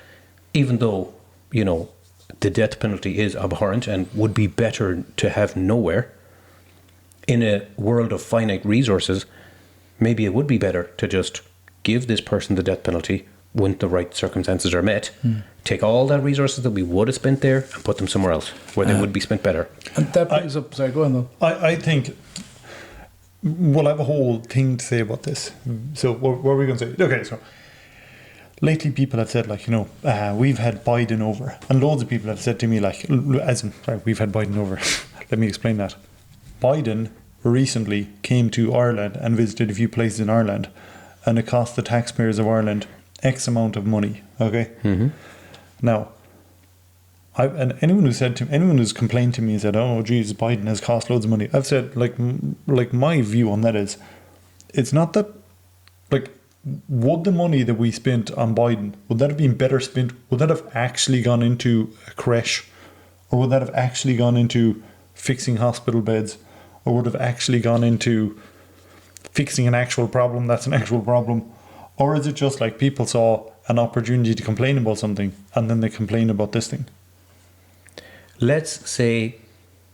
even though, you know, the death penalty is abhorrent and would be better to have nowhere, in a world of finite resources, maybe it would be better to just give this person the death penalty when the right circumstances are met, take all the resources that we would have spent there and put them somewhere else where they would be spent better. And that brings up... Sorry, go on though. I think we'll have a whole thing to say about this. So what are we going to say? Okay, so lately people have said, like, you know, we've had Biden over. And loads of people have said to me, like, we've had Biden over. Let me explain that. Biden recently came to Ireland and visited a few places in Ireland, and it cost the taxpayers of Ireland X amount of money. Okay. Mm-hmm. Now, and anyone who's complained to me and said, "Oh, geez, Biden has cost loads of money," I've said, like my view on that is, it's not that, like, would the money that we spent on Biden, would that have been better spent? Would that have actually gone into a creche, or would that have actually gone into fixing hospital beds, or would have actually gone into fixing an actual problem that's an actual problem? Or is it just like people saw an opportunity to complain about something and then they complain about this thing? Let's say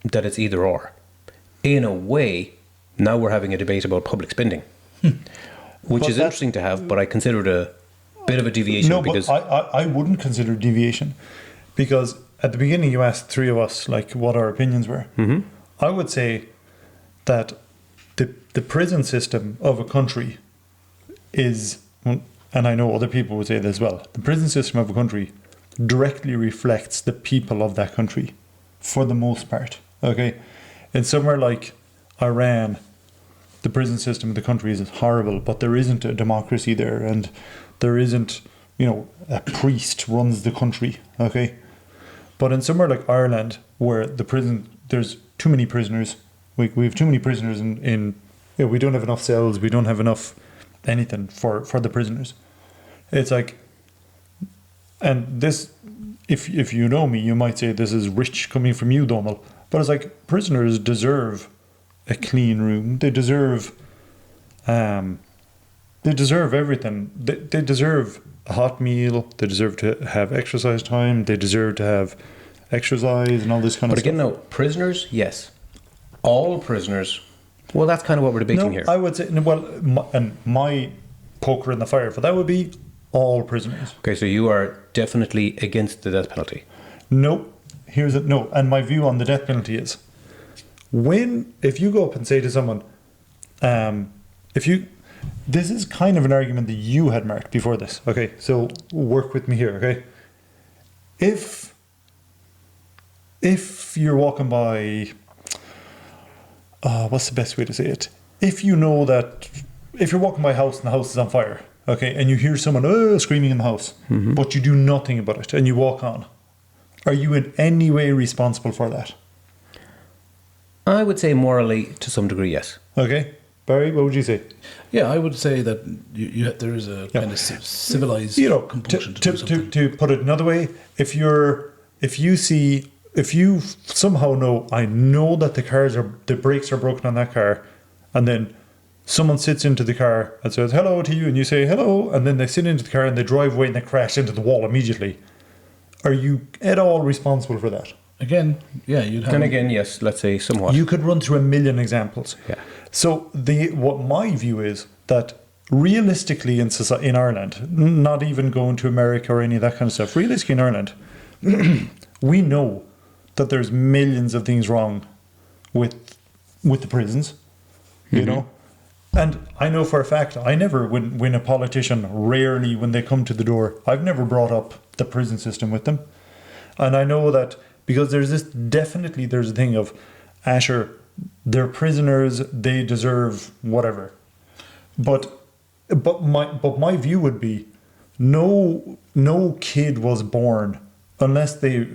that it's either or. In a way, now we're having a debate about public spending, which is interesting to have, but I consider it a bit of a deviation. No, because but I wouldn't consider it deviation, because at the beginning you asked three of us like what our opinions were. Mm-hmm. I would say that the prison system of a country is, and I know other people would say this as well, the prison system of a country directly reflects the people of that country for the most part. Okay, in somewhere like Iran, the prison system of the country is horrible, but there isn't a democracy there, and there isn't, you know, a priest runs the country. Okay, but in somewhere like Ireland, where the prison, there's too many prisoners, we have too many prisoners in you know, we don't have enough cells, we don't have enough anything for the prisoners. It's like, and this, if you know me, you might say this is rich coming from you, Donal, but it's like, prisoners deserve a clean room. They deserve everything. They deserve a hot meal. They deserve to have exercise time. They deserve to have exercise and all this kind of stuff. But again, now, prisoners, yes. All prisoners, well, that's kind of what we're debating here. I would say, well, my poker in the fire for that would be all prisoners. Okay, so you are definitely against the death penalty. No, and my view on the death penalty is, if you go up and say to someone, this is kind of an argument that you had marked before this. Okay, so work with me here. Okay, if you're walking by, what's the best way to say it? If you know that, if you're walking by a house and the house is on fire, okay, and you hear someone screaming in the house, mm-hmm. but you do nothing about it and you walk on, are you in any way responsible for that? I would say morally, to some degree, yes. Okay, Barry, what would you say? Yeah, I would say that there is a kind of civilized compulsion to do something. To put it another way, if you somehow know, I know that the brakes are broken on that car, and then someone sits into the car and says hello to you, and you say hello, and then they sit into the car and they drive away and they crash into the wall immediately, are you at all responsible for that? Again, yeah, you'd have. Then again, yes, let's say somewhat. You could run through a million examples. Yeah. So what my view is that realistically in Ireland, not even going to America or any of that kind of stuff, realistically in Ireland, we know that there's millions of things wrong with the prisons, you know. And I know for a fact, I never, when a politician, rarely when they come to the door, I've never brought up the prison system with them. And I know that because there's a thing of, Asher, they're prisoners, they deserve whatever. But my view would be, no kid was born, unless they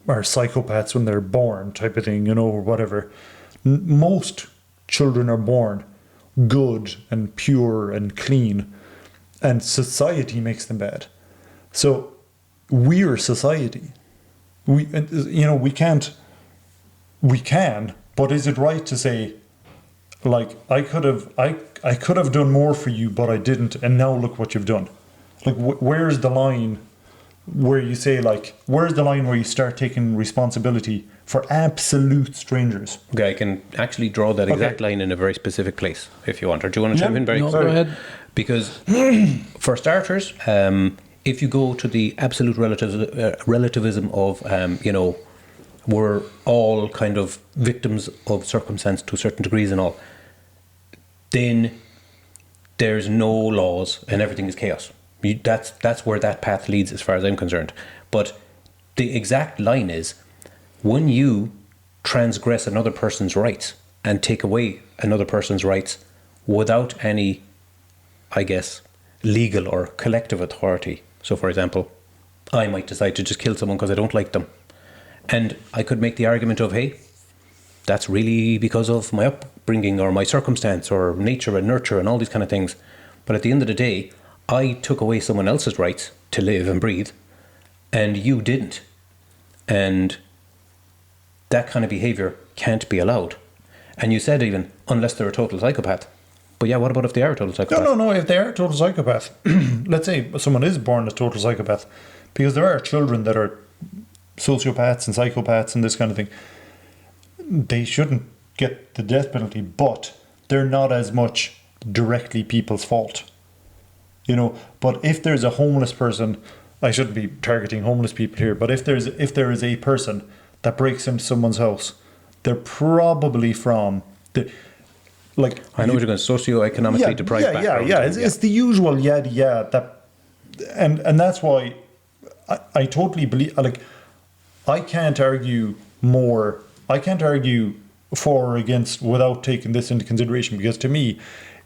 are psychopaths when they're born, type of thing, you know, or whatever. Most children are born good and pure and clean, and society makes them bad. So we're society. we can't. We can, but is it right to say, like, I could have done more for you, but I didn't, and now look what you've done? Like, where's the line where you say, like, where's the line where you start taking responsibility for absolute strengers? Okay, I can actually draw that exact line in a very specific place, if you want. Or do you want to chime in, Barry? No, go ahead. Because, for starters, if you go to the absolute relativism of, we're all kind of victims of circumstance to certain degrees and all, then there's no laws and everything is chaos. That's where that path leads as far as I'm concerned. But the exact line is, when you transgress another person's rights and take away another person's rights without any, I guess, legal or collective authority. So, for example, I might decide to just kill someone because I don't like them. And I could make the argument of, hey, that's really because of my upbringing or my circumstance or nature and nurture and all these kind of things. But at the end of the day, I took away someone else's rights to live and breathe, and you didn't. And that kind of behaviour can't be allowed. And you said even, unless they're a total psychopath. But yeah, what about if they are a total psychopath? No, if they are a total psychopath, let's say someone is born a total psychopath, because there are children that are sociopaths and psychopaths and this kind of thing. They shouldn't get the death penalty, but they're not as much directly people's fault. But if there's a homeless person, I shouldn't be targeting homeless people here, but if there is a person that breaks into someone's house, they're probably from the, like, I know what you're going, socioeconomically deprived background. It's the usual that, and that's why I totally believe, like, I can't argue for or against without taking this into consideration, because to me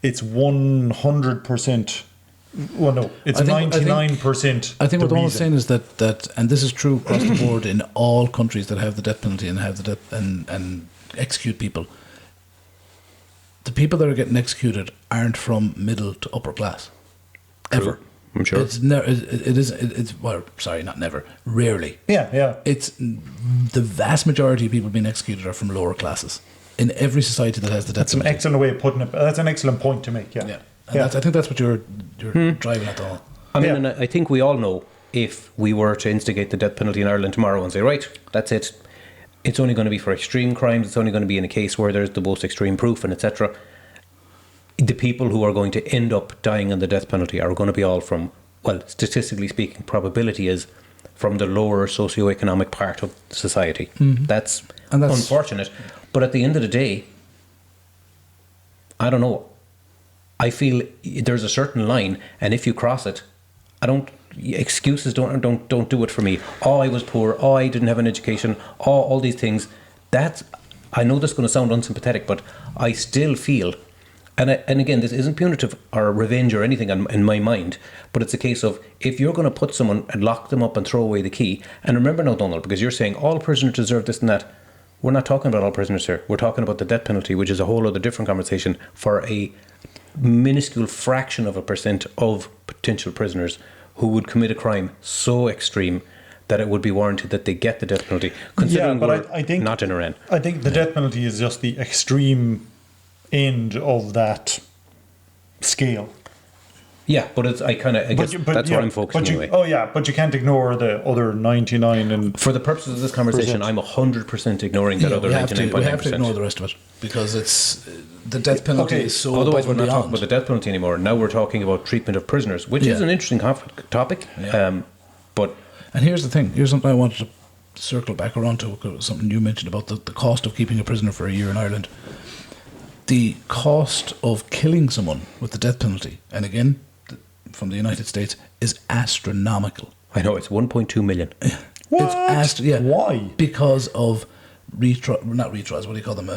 it's 100%. Well, no, it's 99%. I think what Donald's saying is that, and this is true across the board in all countries that have the death penalty and have the death and execute people. The people that are getting executed aren't from middle to upper class, ever. I'm sure. Not never. Rarely. Yeah. It's the vast majority of people being executed are from lower classes in every society that has the death penalty. That's an excellent way of putting it. That's an excellent point to make. Yeah. I think that's what you're driving at, all. I mean, and I think we all know, if we were to instigate the death penalty in Ireland tomorrow and say, right, that's it, it's only going to be for extreme crimes, it's only going to be in a case where there's the most extreme proof and etc. The people who are going to end up dying on the death penalty are going to be all from, well, statistically speaking, probability is from the lower socioeconomic part of society. Mm-hmm. That's unfortunate. But at the end of the day, I don't know. I feel there's a certain line, and if you cross it, excuses don't do it for me. Oh, I was poor. Oh, I didn't have an education. Oh, all these things. I know this is going to sound unsympathetic, but I still feel, and again, this isn't punitive or revenge or anything in my mind, but it's a case of, if you're going to put someone and lock them up and throw away the key, and remember now, Donald, because you're saying all prisoners deserve this and that. We're not talking about all prisoners here. We're talking about the death penalty, which is a whole other different conversation for a minuscule fraction of a percent of potential prisoners who would commit a crime so extreme that it would be warranted that they get the death penalty, considering I think not in Iran. I think the death penalty is just the extreme end of that scale. Yeah, but that's what I'm focusing anyway. But you can't ignore the other 99. And for the purposes of this conversation, I'm 100% ignoring that other 99.9%. We have to ignore the rest of it, because it's the death penalty is so. Otherwise, we're not talking about the death penalty anymore. Now we're talking about treatment of prisoners, which is an interesting topic. Yeah. And here's the thing. Here's something I wanted to circle back around to. Something you mentioned about the cost of keeping a prisoner for a year in Ireland. The cost of killing someone with the death penalty, and again, from the United States, is astronomical. I know, it's 1.2 million. What? Why? Because of not retries. What do you call them?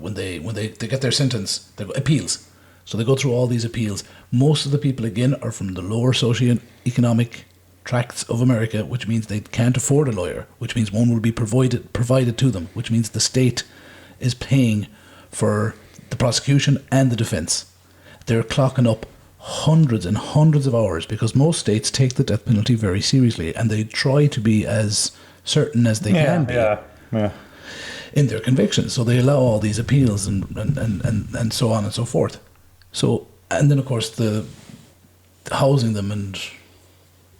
When they get their sentence, they go appeals. So they go through all these appeals. Most of the people, again, are from the lower socioeconomic tracts of America, which means they can't afford a lawyer, which means one will be provided to them, which means the state is paying for the prosecution and the defence. They're clocking up hundreds and hundreds of hours, because most states take the death penalty very seriously, and they try to be as certain as they can be in their convictions. So they allow all these appeals and so on and so forth. So, and then of course the housing them and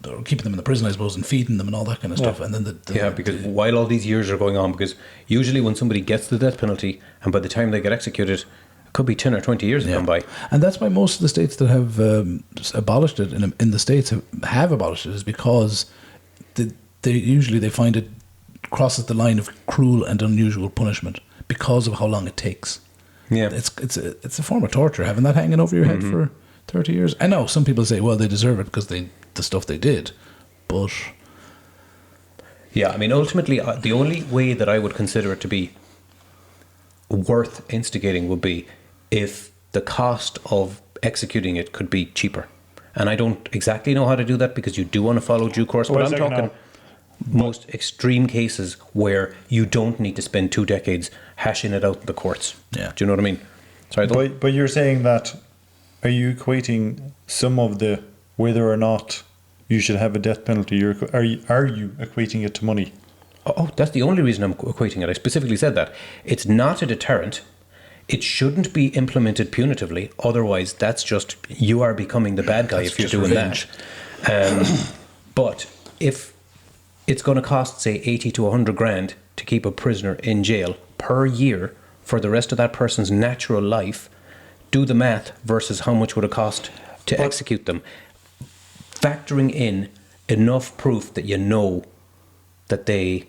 or keeping them in the prison, I suppose, and feeding them and all that kind of stuff. And then because while all these years are going on, because usually when somebody gets the death penalty and by the time they get executed, it could be 10 or 20 years have gone by. And that's why most of the states that have abolished it in the states have abolished it, is because they find it crosses the line of cruel and unusual punishment because of how long it takes. Yeah, it's a form of torture, having that hanging over your head for 30 years. I know some people say, well, they deserve it because the stuff they did, but yeah, I mean, ultimately, the only way that I would consider it to be worth instigating would be if the cost of executing it could be cheaper. And I don't exactly know how to do that, because you do want to follow due course, but I'm talking most extreme cases where you don't need to spend 2 decades hashing it out in the courts. Yeah. Do you know what I mean? Sorry, but you're saying that, are you equating some of the whether or not you should have a death penalty? Are you equating it to money? Oh, that's the only reason I'm equating it. I specifically said that. It's not a deterrent. It shouldn't be implemented punitively. Otherwise, that's just, you are becoming the bad guy if you're doing revenge. that. But if it's going to cost, say, 80 to 100 grand to keep a prisoner in jail per year for the rest of that person's natural life, do the math versus how much would it cost to execute them. Factoring in enough proof that you know that they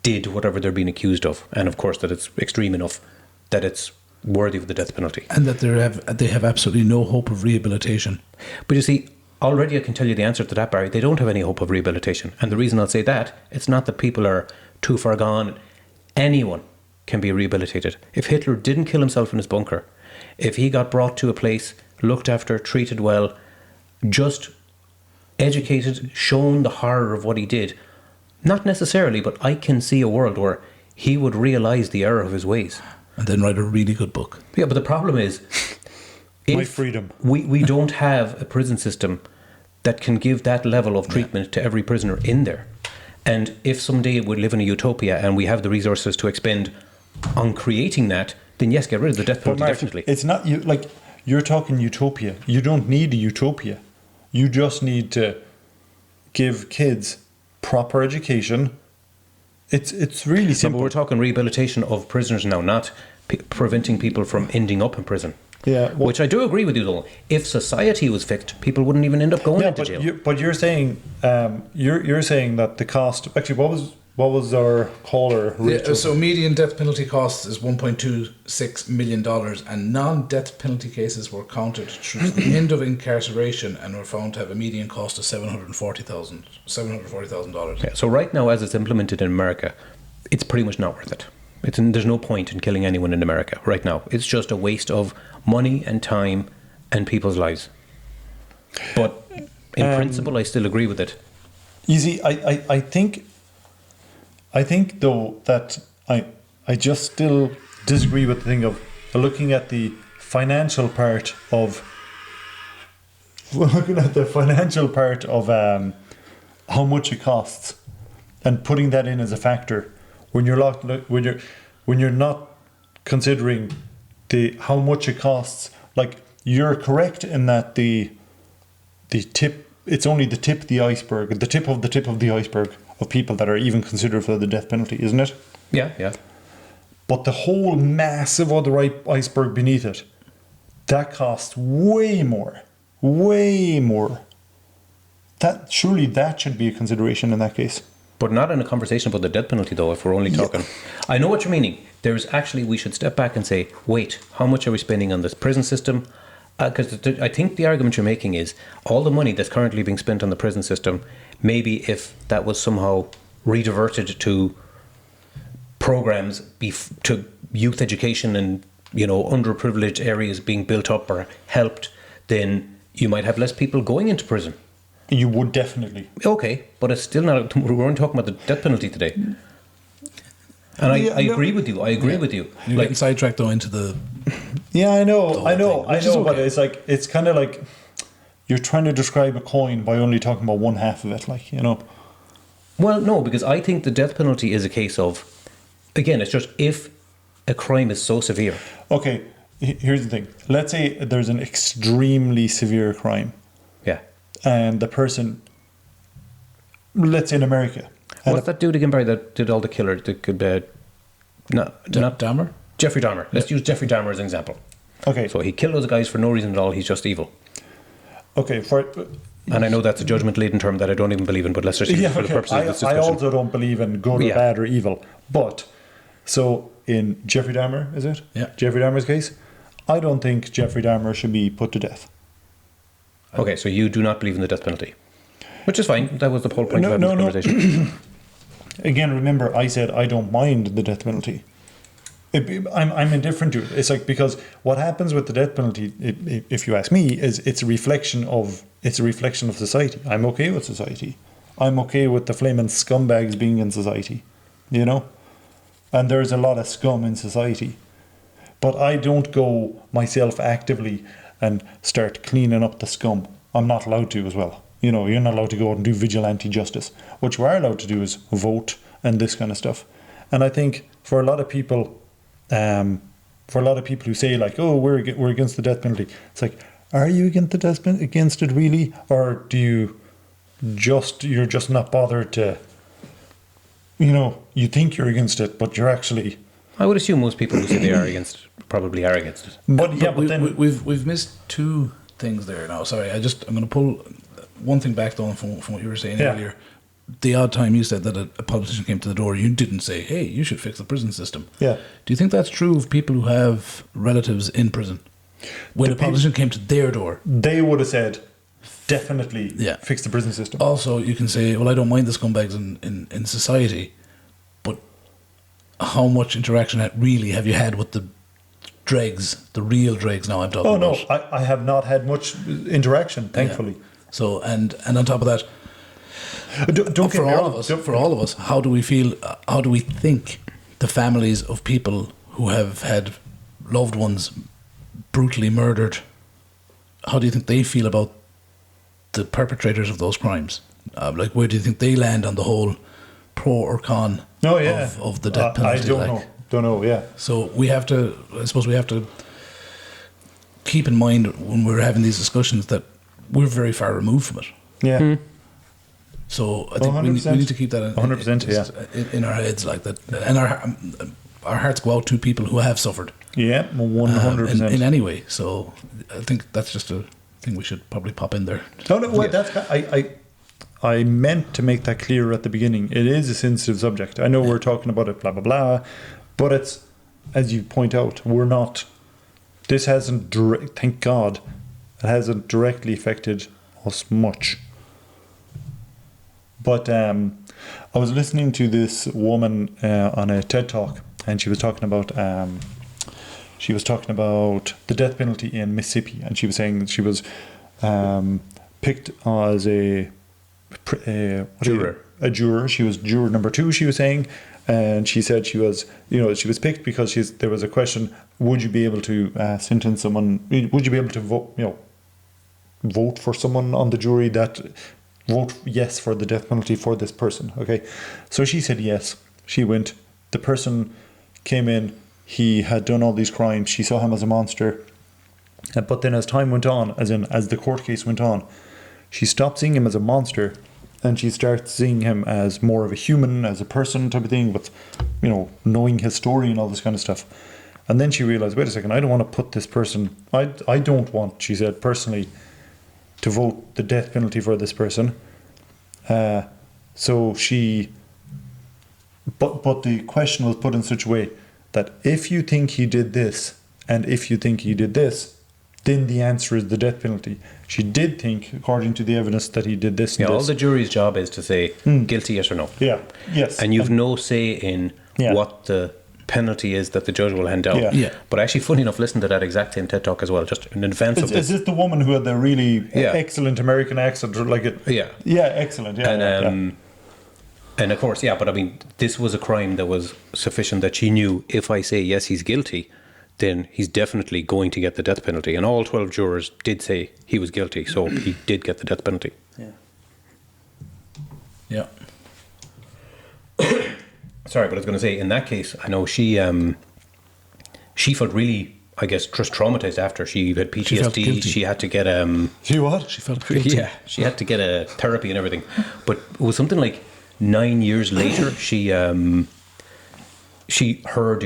did whatever they're being accused of, and of course that it's extreme enough that it's worthy of the death penalty, and that they have absolutely no hope of rehabilitation. But you see, already I can tell you the answer to that, Barry. They don't have any hope of rehabilitation, and the reason I'll say that, it's not that people are too far gone. Anyone can be rehabilitated. If Hitler didn't kill himself in his bunker, if he got brought to a place, looked after, treated well, just educated, shown the horror of what he did, not necessarily, but I can see a world where he would realise the error of his ways. And then write a really good book. Yeah, but the problem is, My freedom. We don't have a prison system that can give that level of treatment to every prisoner in there. And if someday we live in a utopia and we have the resources to expend on creating that, then yes, get rid of the death penalty, definitely. It's not you like you're talking utopia. You don't need a utopia. You just need to give kids proper education. It's really simple. But we're talking rehabilitation of prisoners now, not preventing people from ending up in prison. Yeah, well, which I do agree with you though. If society was fixed, people wouldn't even end up going into jail. But you're saying you're saying that the cost. Actually, what was our caller? So median death penalty cost is $1.26 million, and non-death penalty cases were counted through the end of incarceration and were found to have a median cost of $740,000. Yeah, so right now, as it's implemented in America, it's pretty much not worth it. There's no point in killing anyone in America right now. It's just a waste of money and time and people's lives. But in principle, I still agree with it. You see, I think though that I just still disagree with the thing of looking at the financial part of how much it costs and putting that in as a factor when you're not considering how much it costs. Like, you're correct in that the tip, it's only the tip of the iceberg, the tip of the iceberg of people that are even considered for the death penalty, isn't it? Yeah. But the whole massive other iceberg beneath it, that costs way more. That should be a consideration in that case. But not in a conversation about the death penalty, though, if we're only talking. I know what you're meaning. We should step back and say, wait, how much are we spending on this prison system? Because I think the argument you're making is all the money that's currently being spent on the prison system, maybe if that was somehow rediverted to programs, to youth education and, underprivileged areas being built up or helped, then you might have less people going into prison. You would definitely. Okay, but it's still not. We weren't talking about the death penalty today. And I agree with you. I agree with you. You're getting sidetracked though into the Yeah, I know, whole I know, thing, I which is know, but okay. it's like, it's kind of like you're trying to describe a coin by only talking about one half of it, like, you know. Well, no, because I think the death penalty is a case of, again, it's just if a crime is so severe. Okay, here's the thing. Let's say there's an extremely severe crime, Yeah. and the person, let's say in America, had What's that dude again, Barry, that did all the killers? That could not Dahmer? Jeffrey Dahmer. Let's use Jeffrey Dahmer as an example. okay, So he killed those guys for no reason at all. He's just evil. okay, for And I know that's a judgment-laden term that I don't even believe in, but let's just use it for the purposes of this I discussion. also don't believe in good or Yeah. bad or evil, but so in Jeffrey Dahmer, is it? Yeah. Jeffrey Dahmer's case, I don't think Jeffrey Dahmer should be put to death. Okay, so you do not believe in the death penalty, which is fine. That was the whole point No, of no, having no. this conversation. Again, remember, I said I don't mind the death penalty. I'm indifferent to it. It's like, because what happens with the death penalty, if you ask me, is it's a reflection of society. I'm okay with society. I'm okay with the flaming scumbags being in society, you know. And there's a lot of scum in society, but I don't go myself actively and start cleaning up the scum. I'm not allowed to as well. You know, you're not allowed to go out and do vigilante justice. What you are allowed to do is vote and this kind of stuff. And I think for a lot of people who say like, oh, we're against the death penalty, it's like, are you against the death penalty, against it really, or do you're just not bothered to, you know, you think you're against it, but you're actually. I would assume most people who say they are against probably are against it. But yeah, but then we've missed two things there now. Sorry, I'm going to pull one thing back though from what you were saying earlier. The odd time you said that a politician came to the door, you didn't say, hey, you should fix the prison system. Yeah. Do you think that's true of people who have relatives in prison? When a politician came to their door, they would have said, definitely fix the prison system. Also, you can say, well, I don't mind the scumbags in society, but how much interaction really have you had with the dregs, the real dregs now I'm talking about? Oh, no, I have not had much interaction, thankfully. Yeah. So, and on top of that, Don't get for me all wrong. of us, how do we feel? How do we think the families of people who have had loved ones brutally murdered? How do you think they feel about the perpetrators of those crimes? Like, where do you think they land on the whole pro or con of the death penalty? I don't know. Yeah. So we have to. I suppose we have to keep in mind when we're having these discussions that we're very far removed from it. Yeah. So I think we need to keep that in, 100%, in our heads like that, and our hearts go out to people who have suffered. Yeah, 100%. In any way. So I think that's just a thing we should probably pop in there. No, wait, I meant to make that clear at the beginning. It is a sensitive subject. I know we're talking about it, blah, blah, blah, but it's, as you point out, we're not, this hasn't, thank God, it hasn't directly affected us much. But I was listening to this woman on a TED Talk, and she was talking about the death penalty in Mississippi, and she was saying that she was picked as a juror. She was juror number 2. She was saying, and she said she was picked because there was a question: would you be able to sentence someone? Would you be able to vote for someone on the jury that vote yes for the death penalty for this person? Okay, so she said yes. She went. The person came in. He had done all these crimes. She saw him as a monster. But then as time went on, as the court case went on, she stopped seeing him as a monster, and she starts seeing him as more of a human, as a person type of thing, with, knowing his story and all this kind of stuff. And then she realized, wait a second, I don't want to put this person, I don't want, she said, personally, to vote the death penalty for this person. So she, but the question was put in such a way that if you think he did this, and if you think he did this, then the answer is the death penalty. She did think, according to the evidence, that he did this and this. All the jury's job is to say guilty, yes or no. Yeah, yes. And you've no say in what the penalty is that the judge will hand down. Yeah. But actually, funny enough, listen to that exact same TED Talk as well, just in advance of this. Is this the woman who had the really excellent American accent? Yeah. Yeah, excellent. Yeah, and of course, but I mean, this was a crime that was sufficient that she knew, if I say yes, he's guilty, then he's definitely going to get the death penalty. And all 12 jurors did say he was guilty, so he did get the death penalty. Yeah. Sorry, but I was going to say, in that case, I know she felt really, I guess, just traumatized after. She had PTSD. She felt guilty. She had to get She what? She felt guilty. yeah, she had to get a therapy and everything. But it was something like 9 years later, she heard,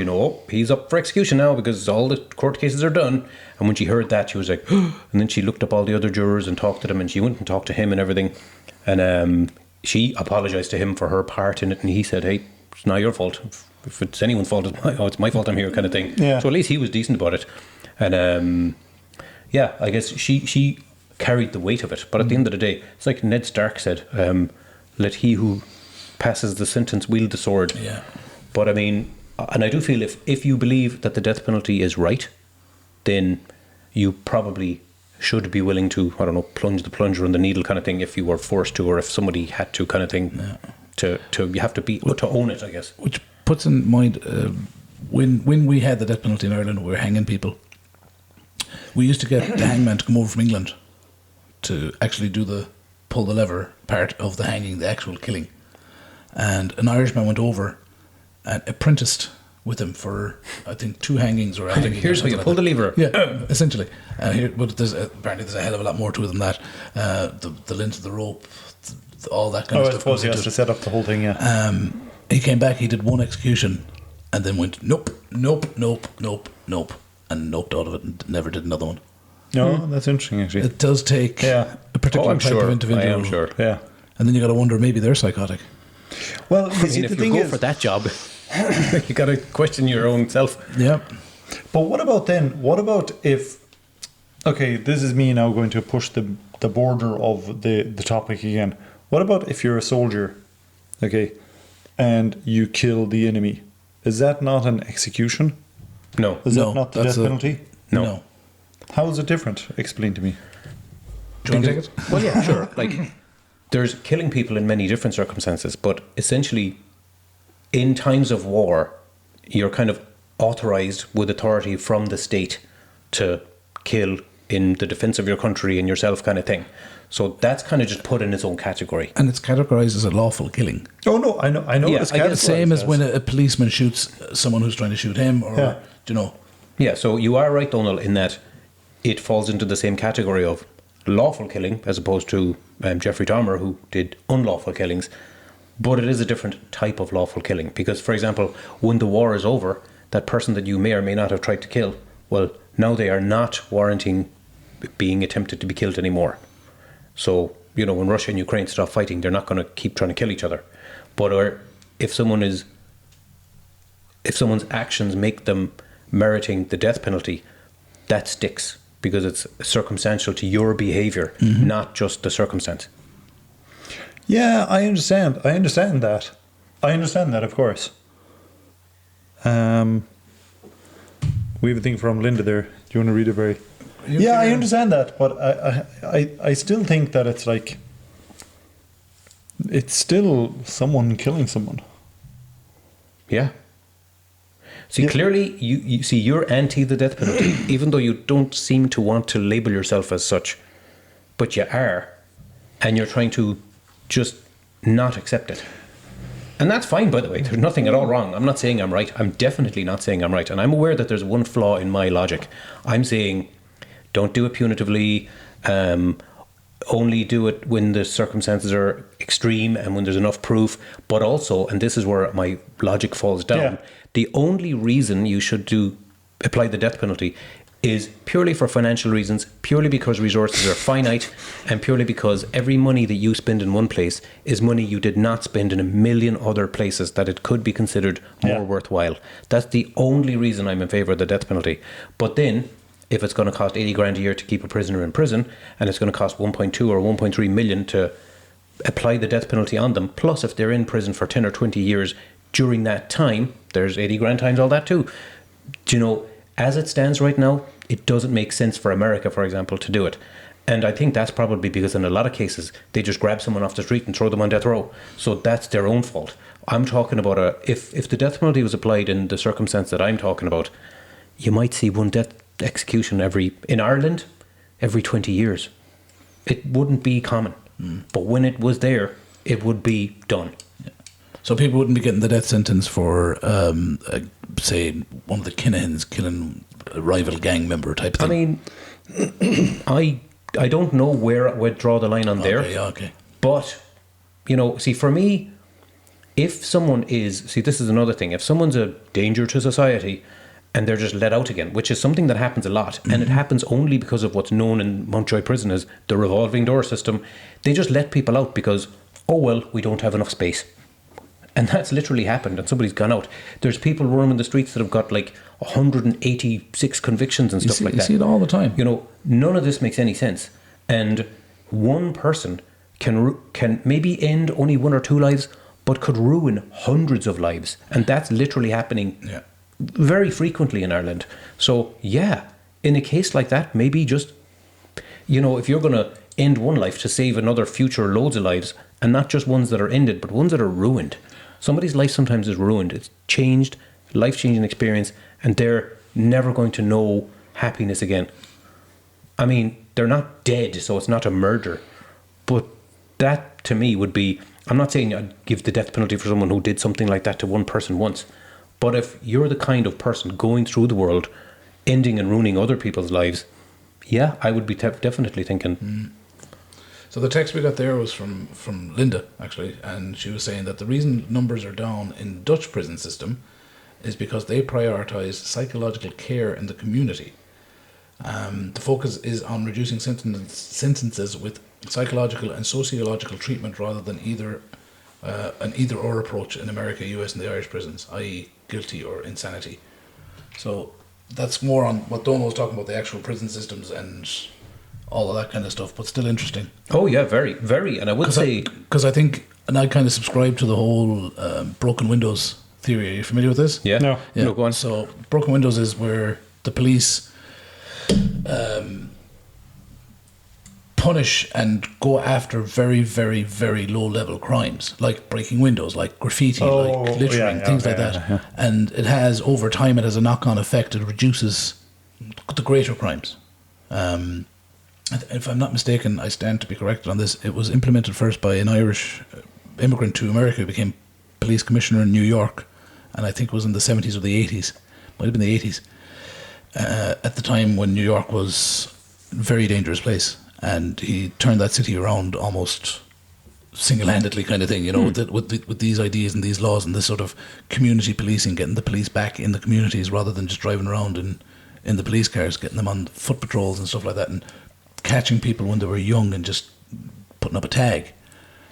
he's up for execution now because all the court cases are done. And when she heard that, she was like, and then she looked up all the other jurors and talked to them, and she went and talked to him and everything. And she apologized to him for her part in it, and he said, hey, it's not your fault. If it's anyone's fault, it's my fault I'm here, kind of thing. Yeah. So at least he was decent about it. And I guess she carried the weight of it. But at the end of the day, it's like Ned Stark said, let he who passes the sentence wield the sword. Yeah. But I mean, and I do feel if you believe that the death penalty is right, then you probably should be willing to, I don't know, plunge the plunger on the needle kind of thing if you were forced to, or if somebody had to kind of thing. Yeah. You have to to own it, I guess. Which puts in mind, when we had the death penalty in Ireland, we were hanging people. We used to get the hangman to come over from England to actually do the pull the lever part of the hanging, the actual killing. And an Irishman went over and apprenticed with him for, I think, 2 hangings or anything. Here's how you pull the lever. Yeah, essentially. But apparently there's a hell of a lot more to it than that. The length of the rope, all that kind of stuff. I suppose he has to set up the whole thing, yeah. He came back, he did 1 execution, and then went, nope, and noped out of it and never did another one. No, that's interesting, actually. It does take Yeah. a particular I'm type sure. of individual. I am sure. Yeah. And then you got to wonder, maybe they're psychotic. Well, I mean, if you go for that job, you got to question your own self. Yeah. But what about then? What about if? Okay, this is me now going to push the border of the topic again. What about if you're a soldier, okay, and you kill the enemy? Is that not an execution? No. Is No, that not the that's death penalty? No. How is it different? Explain to me. Do you want to take it? Well, yeah, sure. Like, there's killing people in many different circumstances, but essentially, in times of war, you're kind of authorized with authority from the state to kill in the defense of your country and yourself, kind of thing. So that's kind of just put in its own category. And it's categorized as a lawful killing. Oh no, I know. Yeah, it's I get The same as when a policeman shoots someone who's trying to shoot him, or, Yeah. Yeah, so you are right, Donald, in that it falls into the same category of lawful killing as opposed to Jeffrey Dahmer, who did unlawful killings. But it is a different type of lawful killing because, for example, when the war is over, that person that you may or may not have tried to kill, well, now they are not warranting being attempted to be killed anymore. So, when Russia and Ukraine stop fighting, they're not going to keep trying to kill each other. But if someone's actions make them meriting the death penalty, that sticks because it's circumstantial to your behavior, not just the circumstance. Yeah, I understand. I understand that, of course. We have a thing from Linda there. Do you want to read it, Barry? Yeah, I understand that, but I still think that it's like it's still someone killing someone. Yeah. See, clearly, you see, you're anti the death penalty, even though you don't seem to want to label yourself as such, but you are, and you're trying to just not accept it. And that's fine, by the way. There's nothing at all wrong. I'm not saying I'm right. I'm definitely not saying I'm right. And I'm aware that there's one flaw in my logic. I'm saying don't do it punitively. Only do it when the circumstances are extreme and when there's enough proof. But also, and this is where my logic falls down, the only reason you should apply the death penalty is purely for financial reasons, purely because resources are finite, and purely because every money that you spend in one place is money you did not spend in a million other places that it could be considered more worthwhile. That's the only reason I'm in favour of the death penalty. But then, if it's going to cost 80 grand a year to keep a prisoner in prison, and it's going to cost 1.2 or 1.3 million to apply the death penalty on them, plus if they're in prison for 10 or 20 years during that time, there's 80 grand times all that too. As it stands right now, it doesn't make sense for America, for example, to do it. And I think that's probably because in a lot of cases, they just grab someone off the street and throw them on death row. So that's their own fault. I'm talking about if the death penalty was applied in the circumstance that I'm talking about, you might see one death execution in Ireland every 20 years. It wouldn't be common. But when it was there, it would be done. Yeah. So people wouldn't be getting the death sentence for, say, one of the Kinahans killing a rival gang member type thing. I mean, I don't know where I would draw the line on there. Okay. But, see, for me, if someone this is another thing. If someone's a danger to society and they're just let out again, which is something that happens a lot, and it happens only because of what's known in Mountjoy Prison as the revolving door system, they just let people out because, we don't have enough space. And that's literally happened, and somebody's gone out. There's people roaming the streets that have got 186 convictions and stuff like that. You see it all the time. None of this makes any sense. And one person can maybe end only one or two lives, but could ruin hundreds of lives. And that's literally happening very frequently in Ireland. So, in a case like that, maybe just, if you're going to end one life to save another future loads of lives, and not just ones that are ended, but ones that are ruined. Somebody's life sometimes is ruined. It's changed, life-changing experience, and they're never going to know happiness again. I mean, they're not dead, so it's not a murder. But that, to me, would be... I'm not saying I'd give the death penalty for someone who did something like that to one person once. But if you're the kind of person going through the world, ending and ruining other people's lives, I would be definitely thinking... So the text we got there was from Linda, actually, and she was saying that the reason numbers are down in the Dutch prison system is because they prioritise psychological care in the community. The focus is on reducing sentences with psychological and sociological treatment rather than an either-or approach in America, US and the Irish prisons, i.e. guilty or insanity. So that's more on what Donald was talking about, the actual prison systems and all of that kind of stuff, but still interesting. Oh yeah, very, very. And I would say... Because I think, and I kind of subscribe to the whole broken windows theory. Are you familiar with this? Yeah. No. No, go on. So broken windows is where the police punish and go after very, very, very low-level crimes, like breaking windows, like graffiti, like littering, things like that. Yeah. And it has, over time, it has a knock-on effect. It reduces the greater crimes. If I'm not mistaken, I stand to be corrected on this, it was implemented first by an Irish immigrant to America who became police commissioner in New York, and I think it was in the 70s or the 80s. Might have been the 80s. At the time when New York was a very dangerous place, and he turned that city around almost single-handedly, kind of thing, with these ideas and these laws and this sort of community policing, getting the police back in the communities rather than just driving around in the police cars, getting them on foot patrols and stuff like that, and catching people when they were young and just putting up a tag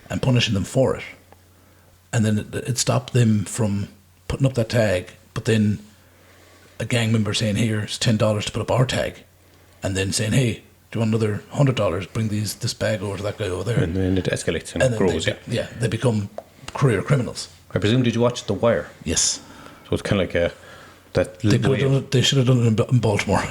and punishing them for it. And then it stopped them from putting up that tag, but then a gang member saying, here's $10 to put up our tag, and then saying, hey, do you want another $100? Bring this bag over to that guy over there. And then it escalates and grows. They become career criminals. I presume, did you watch The Wire? Yes. So it's kind of like they should have done it in Baltimore.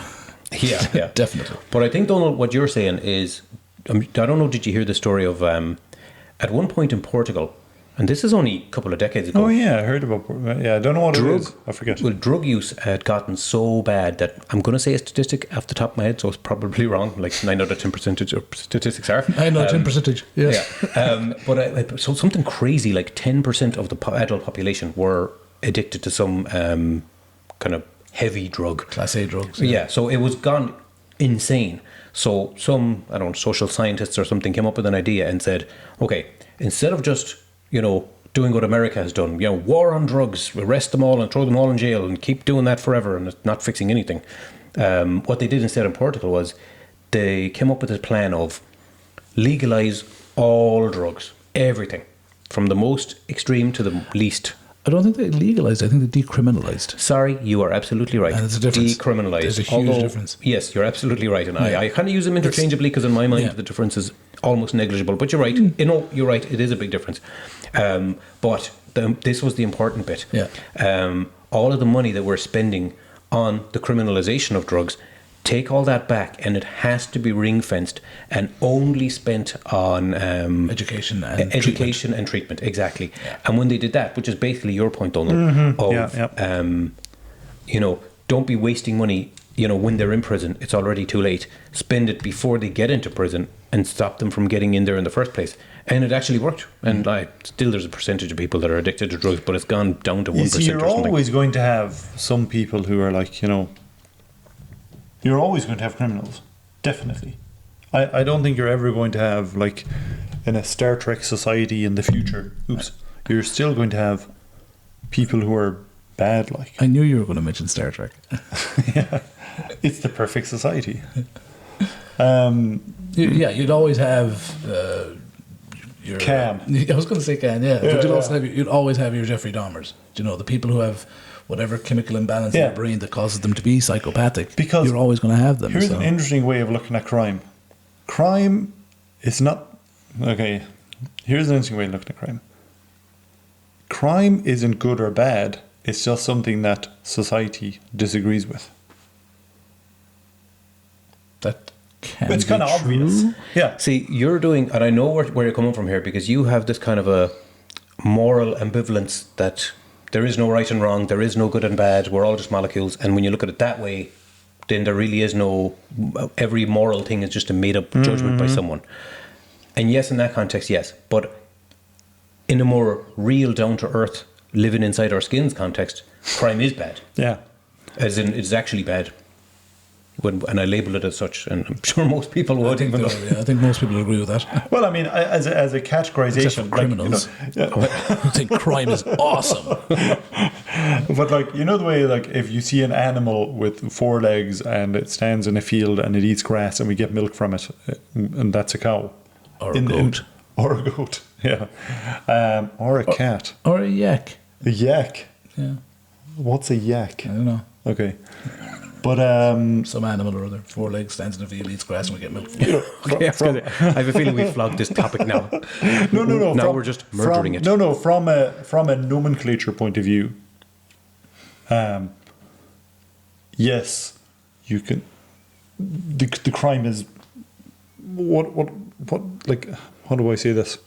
Yeah, Definitely. But I think, Donald, what you're saying is, I don't know, did you hear the story of, at one point in Portugal, and this is only a couple of decades ago. Oh yeah, I heard about. Yeah, I don't know what it is. I forget. Well, drug use had gotten so bad that I'm going to say a statistic off the top of my head, so it's probably wrong. Like 9 out of 10% of statistics are. I know 10%. Yes. Yeah. But so something crazy like 10% of the adult population were addicted to some kind of heavy drug. Class A drugs. Yeah. So it was gone insane. So some, I don't know, social scientists or something came up with an idea and said, okay, instead of just, doing what America has done, war on drugs, arrest them all and throw them all in jail and keep doing that forever and it's not fixing anything. What they did instead in Portugal was they came up with this plan of legalize all drugs, everything, from the most extreme to the least. I don't think they legalized. I think they decriminalized. Sorry, you are absolutely right. And there's a difference. Decriminalized. There's a huge difference. Yes, you're absolutely right. And I kind of use them interchangeably because in my mind the difference is almost negligible. But you're right. You're right. It is a big difference. But this was the important bit. Yeah. All of the money that we're spending on the criminalization of drugs, take all that back, and it has to be ring-fenced and only spent on education and treatment. Exactly. Yeah. And when they did that, which is basically your point, Donald, don't be wasting money, when they're in prison. It's already too late. Spend it before they get into prison and stop them from getting in there in the first place. And it actually worked. And still there's a percentage of people that are addicted to drugs, but it's gone down to 1% You see, you're or something. always going to have some people who are like, you're always going to have criminals. Definitely. I don't think you're ever going to have, like, in a Star Trek society in the future, you're still going to have people who are bad, like. I knew you were going to mention Star Trek. Yeah. It's the perfect society. You'd always have your Cam. I was going to say Cam, yeah. But you'd always have your Jeffrey Dahmers. The people who have whatever chemical imbalance in their brain that causes them to be psychopathic. Because you're always going to have them. Here's an interesting way of looking at crime. Crime is not... Okay, here's an interesting way of looking at crime. Crime isn't good or bad. It's just something that society disagrees with. That can It's be kind of true. obvious. Yeah. See, you're doing, and I know where you're coming from here, because you have this kind of a moral ambivalence that there is no right and wrong, there is no good and bad, we're all just molecules. And when you look at it that way, then there really is no, every moral thing is just a made up judgment by someone. And yes, in that context, yes. But in a more real, down to earth, living inside our skins context, crime is bad. Yeah. As in, it's actually bad. And I label it as such, and I'm sure most people would. I think most people agree with that. Well, I mean, as a categorization, Except for criminals. I think crime is awesome. But like, the way, like, if you see an animal with 4 legs and it stands in a field and it eats grass and we get milk from it, and that's a cow. Or a goat. Or a goat, yeah. Or a cat. Or a yak. A yak. Yeah. What's a yak? I don't know. Okay. But some animal or other, 4 legs, stands in a field, eats grass, and we get milk from it. Okay, I have a feeling we've flogged this topic now. No. Now we're just murdering it. No. From a nomenclature point of view, yes, you can. The crime is what like, how do I say this?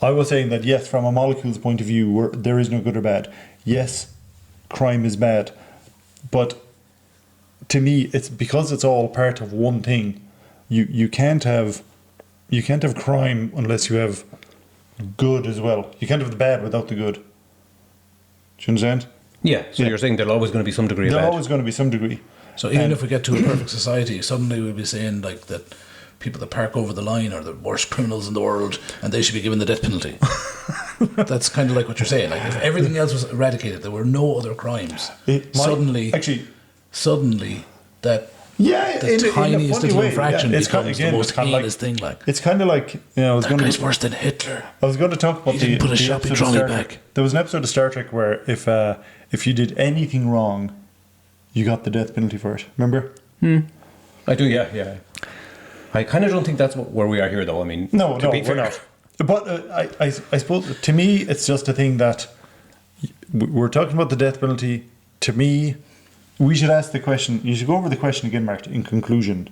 I was saying that yes, from a molecule's point of view, there is no good or bad. Yes, crime is bad, but to me, it's because it's all part of one thing. You can't have crime unless you have good as well. You can't have the bad without the good. Do you understand? Yeah. So you're saying there's always going to be some degree of There's bad. always going to be some degree. So even if we get to a perfect society, suddenly we'll be saying like that people that park over the line are the worst criminals in the world and they should be given the death penalty. That's kind of like what you're saying. Like if everything else was eradicated, there were no other crimes. Suddenly that the tiniest little infraction becomes the most heinous thing. Like it's kind of like that guy's worse than Hitler. I was going to talk about he didn't put a shopping trolley back. There was an episode of Star Trek where if you did anything wrong, you got the death penalty for it. Remember? I do, yeah. I kind of don't think that's where we are here, though. I mean, no, we're not. But I suppose, to me, it's just a thing that we're talking about the death penalty. To me, we should ask the question. You should go over the question again, Mark, in conclusion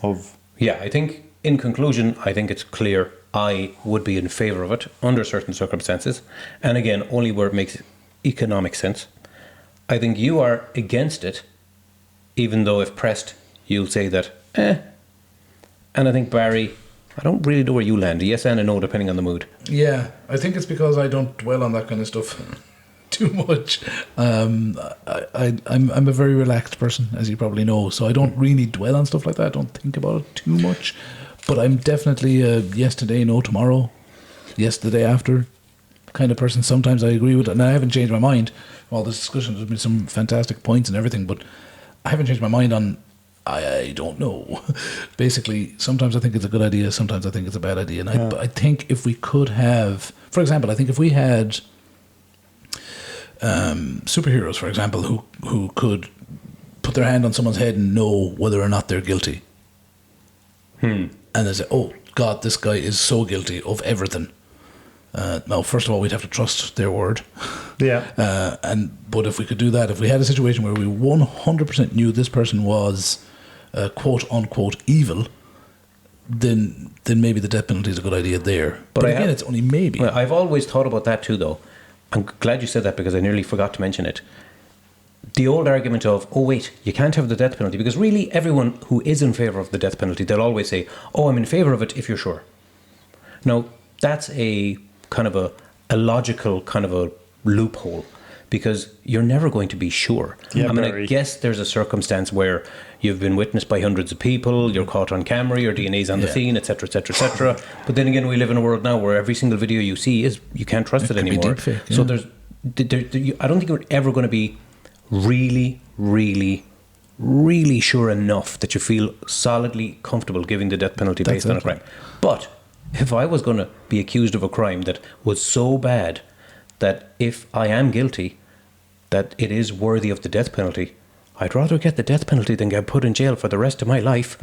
of... Yeah, I think, in conclusion, I think it's clear I would be in favour of it under certain circumstances. And again, only where it makes economic sense. I think you are against it, even though if pressed, you'll say that, And I think, Barry, I don't really know where you land. A yes and a no, depending on the mood. Yeah, I think it's because I don't dwell on that kind of stuff too much. I'm a very relaxed person, as you probably know, so I don't really dwell on stuff like that. I don't think about it too much. But I'm definitely a yes today, no tomorrow, yes the day after kind of person. Sometimes I agree with it, and I haven't changed my mind. All this discussion, there's been some fantastic points and everything, but I haven't changed my mind on I don't know. Basically, sometimes I think it's a good idea, sometimes I think it's a bad idea. And I think if we could have, for example, I think if we had superheroes, for example, who could put their hand on someone's head and know whether or not they're guilty. And they say, oh, God, this guy is so guilty of everything. Now, first of all, we'd have to trust their word. Yeah. But if we could do that, if we had a situation where we 100% knew this person was quote unquote evil, then maybe the death penalty is a good idea there. But again, it's only maybe. Well, I've always thought about that too, though. I'm glad you said that because I nearly forgot to mention it. the old argument of, oh wait, you can't have the death penalty, because really everyone who is in favour of the death penalty, they'll always say, oh, I'm in favour of it if you're sure. Now, that's a kind of a logical kind of a loophole, because you're never going to be sure. Yeah, I mean, very. I guess there's a circumstance where you've been witnessed by hundreds of people, you're caught on camera, your DNA's on the scene, etc., etc., etc. But then again, we live in a world now where every single video you see is, you can't trust it anymore. Deepfake, So I don't think you're ever going to be really, really, really sure enough that you feel solidly comfortable giving the death penalty based on a crime. But if I was going to be accused of a crime that was so bad that if I am guilty, that it is worthy of the death penalty, I'd rather get the death penalty than get put in jail for the rest of my life.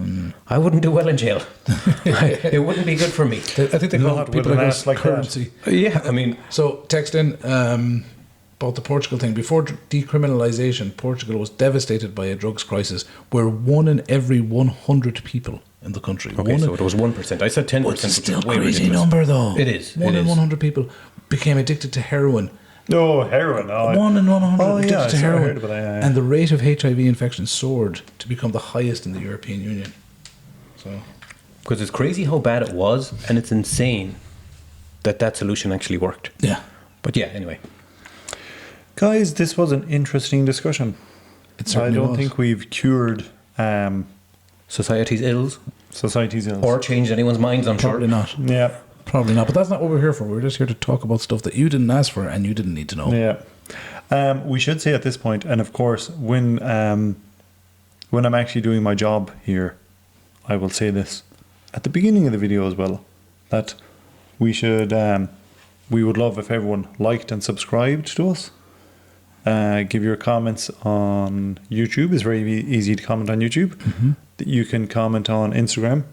I wouldn't do well in jail. It wouldn't be good for me. I think they call people like currency. Yeah, I mean... So, text in about the Portugal thing. Before decriminalisation, Portugal was devastated by a drugs crisis where 1 in every 100 people in the country... Okay, so it was 1%. I said 10%, which is still way crazy ridiculous. number, though. It is. 1 in 100 people became addicted to heroin. No, heroin. Oh, 1 in 100 Oh, addicted yeah, to I heroin. heard about that, yeah. And the rate of HIV infection soared to become the highest in the European Union. So, Because it's crazy how bad it was, and it's insane that solution actually worked. yeah. But yeah, anyway. Guys, this was an interesting discussion. It I certainly don't was. think we've cured Society's ills, society's ills. or changed anyone's minds, I'm Probably sure. not. Yeah. Probably not. But that's not what we're here for. We're just here to talk about stuff that you didn't ask for and you didn't need to know. Yeah. We should say at this point, and of course, when I'm actually doing my job here, I will say this at the beginning of the video as well, that we should, we would love if everyone liked and subscribed to us. Give your comments on YouTube. It's very easy to comment on YouTube. You can comment on Instagram.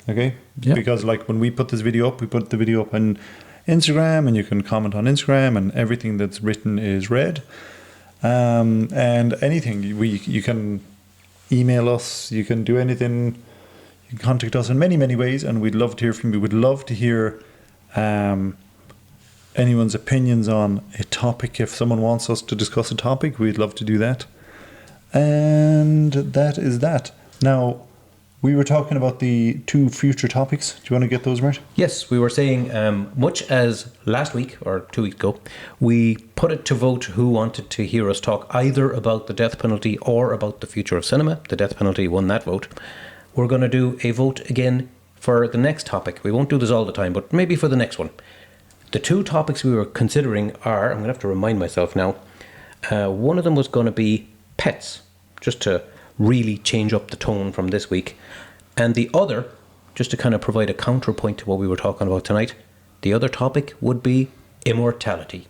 Okay? Yeah. Because like when we put this video up, we put the video up on Instagram, and you can comment on Instagram, and everything that's written is read. And anything, you can email us, you can do anything, you can contact us in many, many ways, and we'd love to hear from you. We'd love to hear anyone's opinions on a topic. If someone wants us to discuss a topic, we'd love to do that. And that is that. Now, we were talking about the 2 future topics. Do you want to get those, Mert? Yes, we were saying, much as last week or 2 weeks ago, we put it to vote who wanted to hear us talk either about the death penalty or about the future of cinema. The death penalty won that vote. We're going to do a vote again for the next topic. We won't do this all the time, but maybe for the next one. The 2 topics we were considering are, I'm going to have to remind myself now, one of them was going to be pets, just to really change up the tone from this week. And the other, just to kind of provide a counterpoint to what we were talking about tonight, the other topic would be immortality.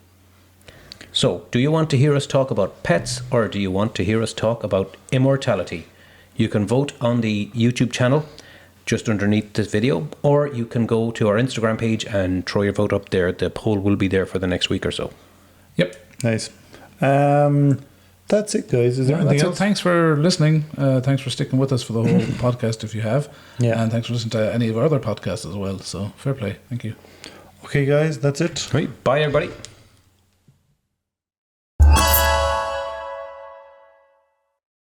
So, do you want to hear us talk about pets, or do you want to hear us talk about immortality? You can vote on the YouTube channel just underneath this video, or you can go to our Instagram page and throw your vote up there. The poll will be there for the next week or so. Yep. Nice. That's it, guys. Is there anything else? Thanks for listening. Thanks for sticking with us for the whole podcast if you have. Yeah. And thanks for listening to any of our other podcasts as well. So, fair play. Thank you. Okay, guys, that's it. Right, bye everybody.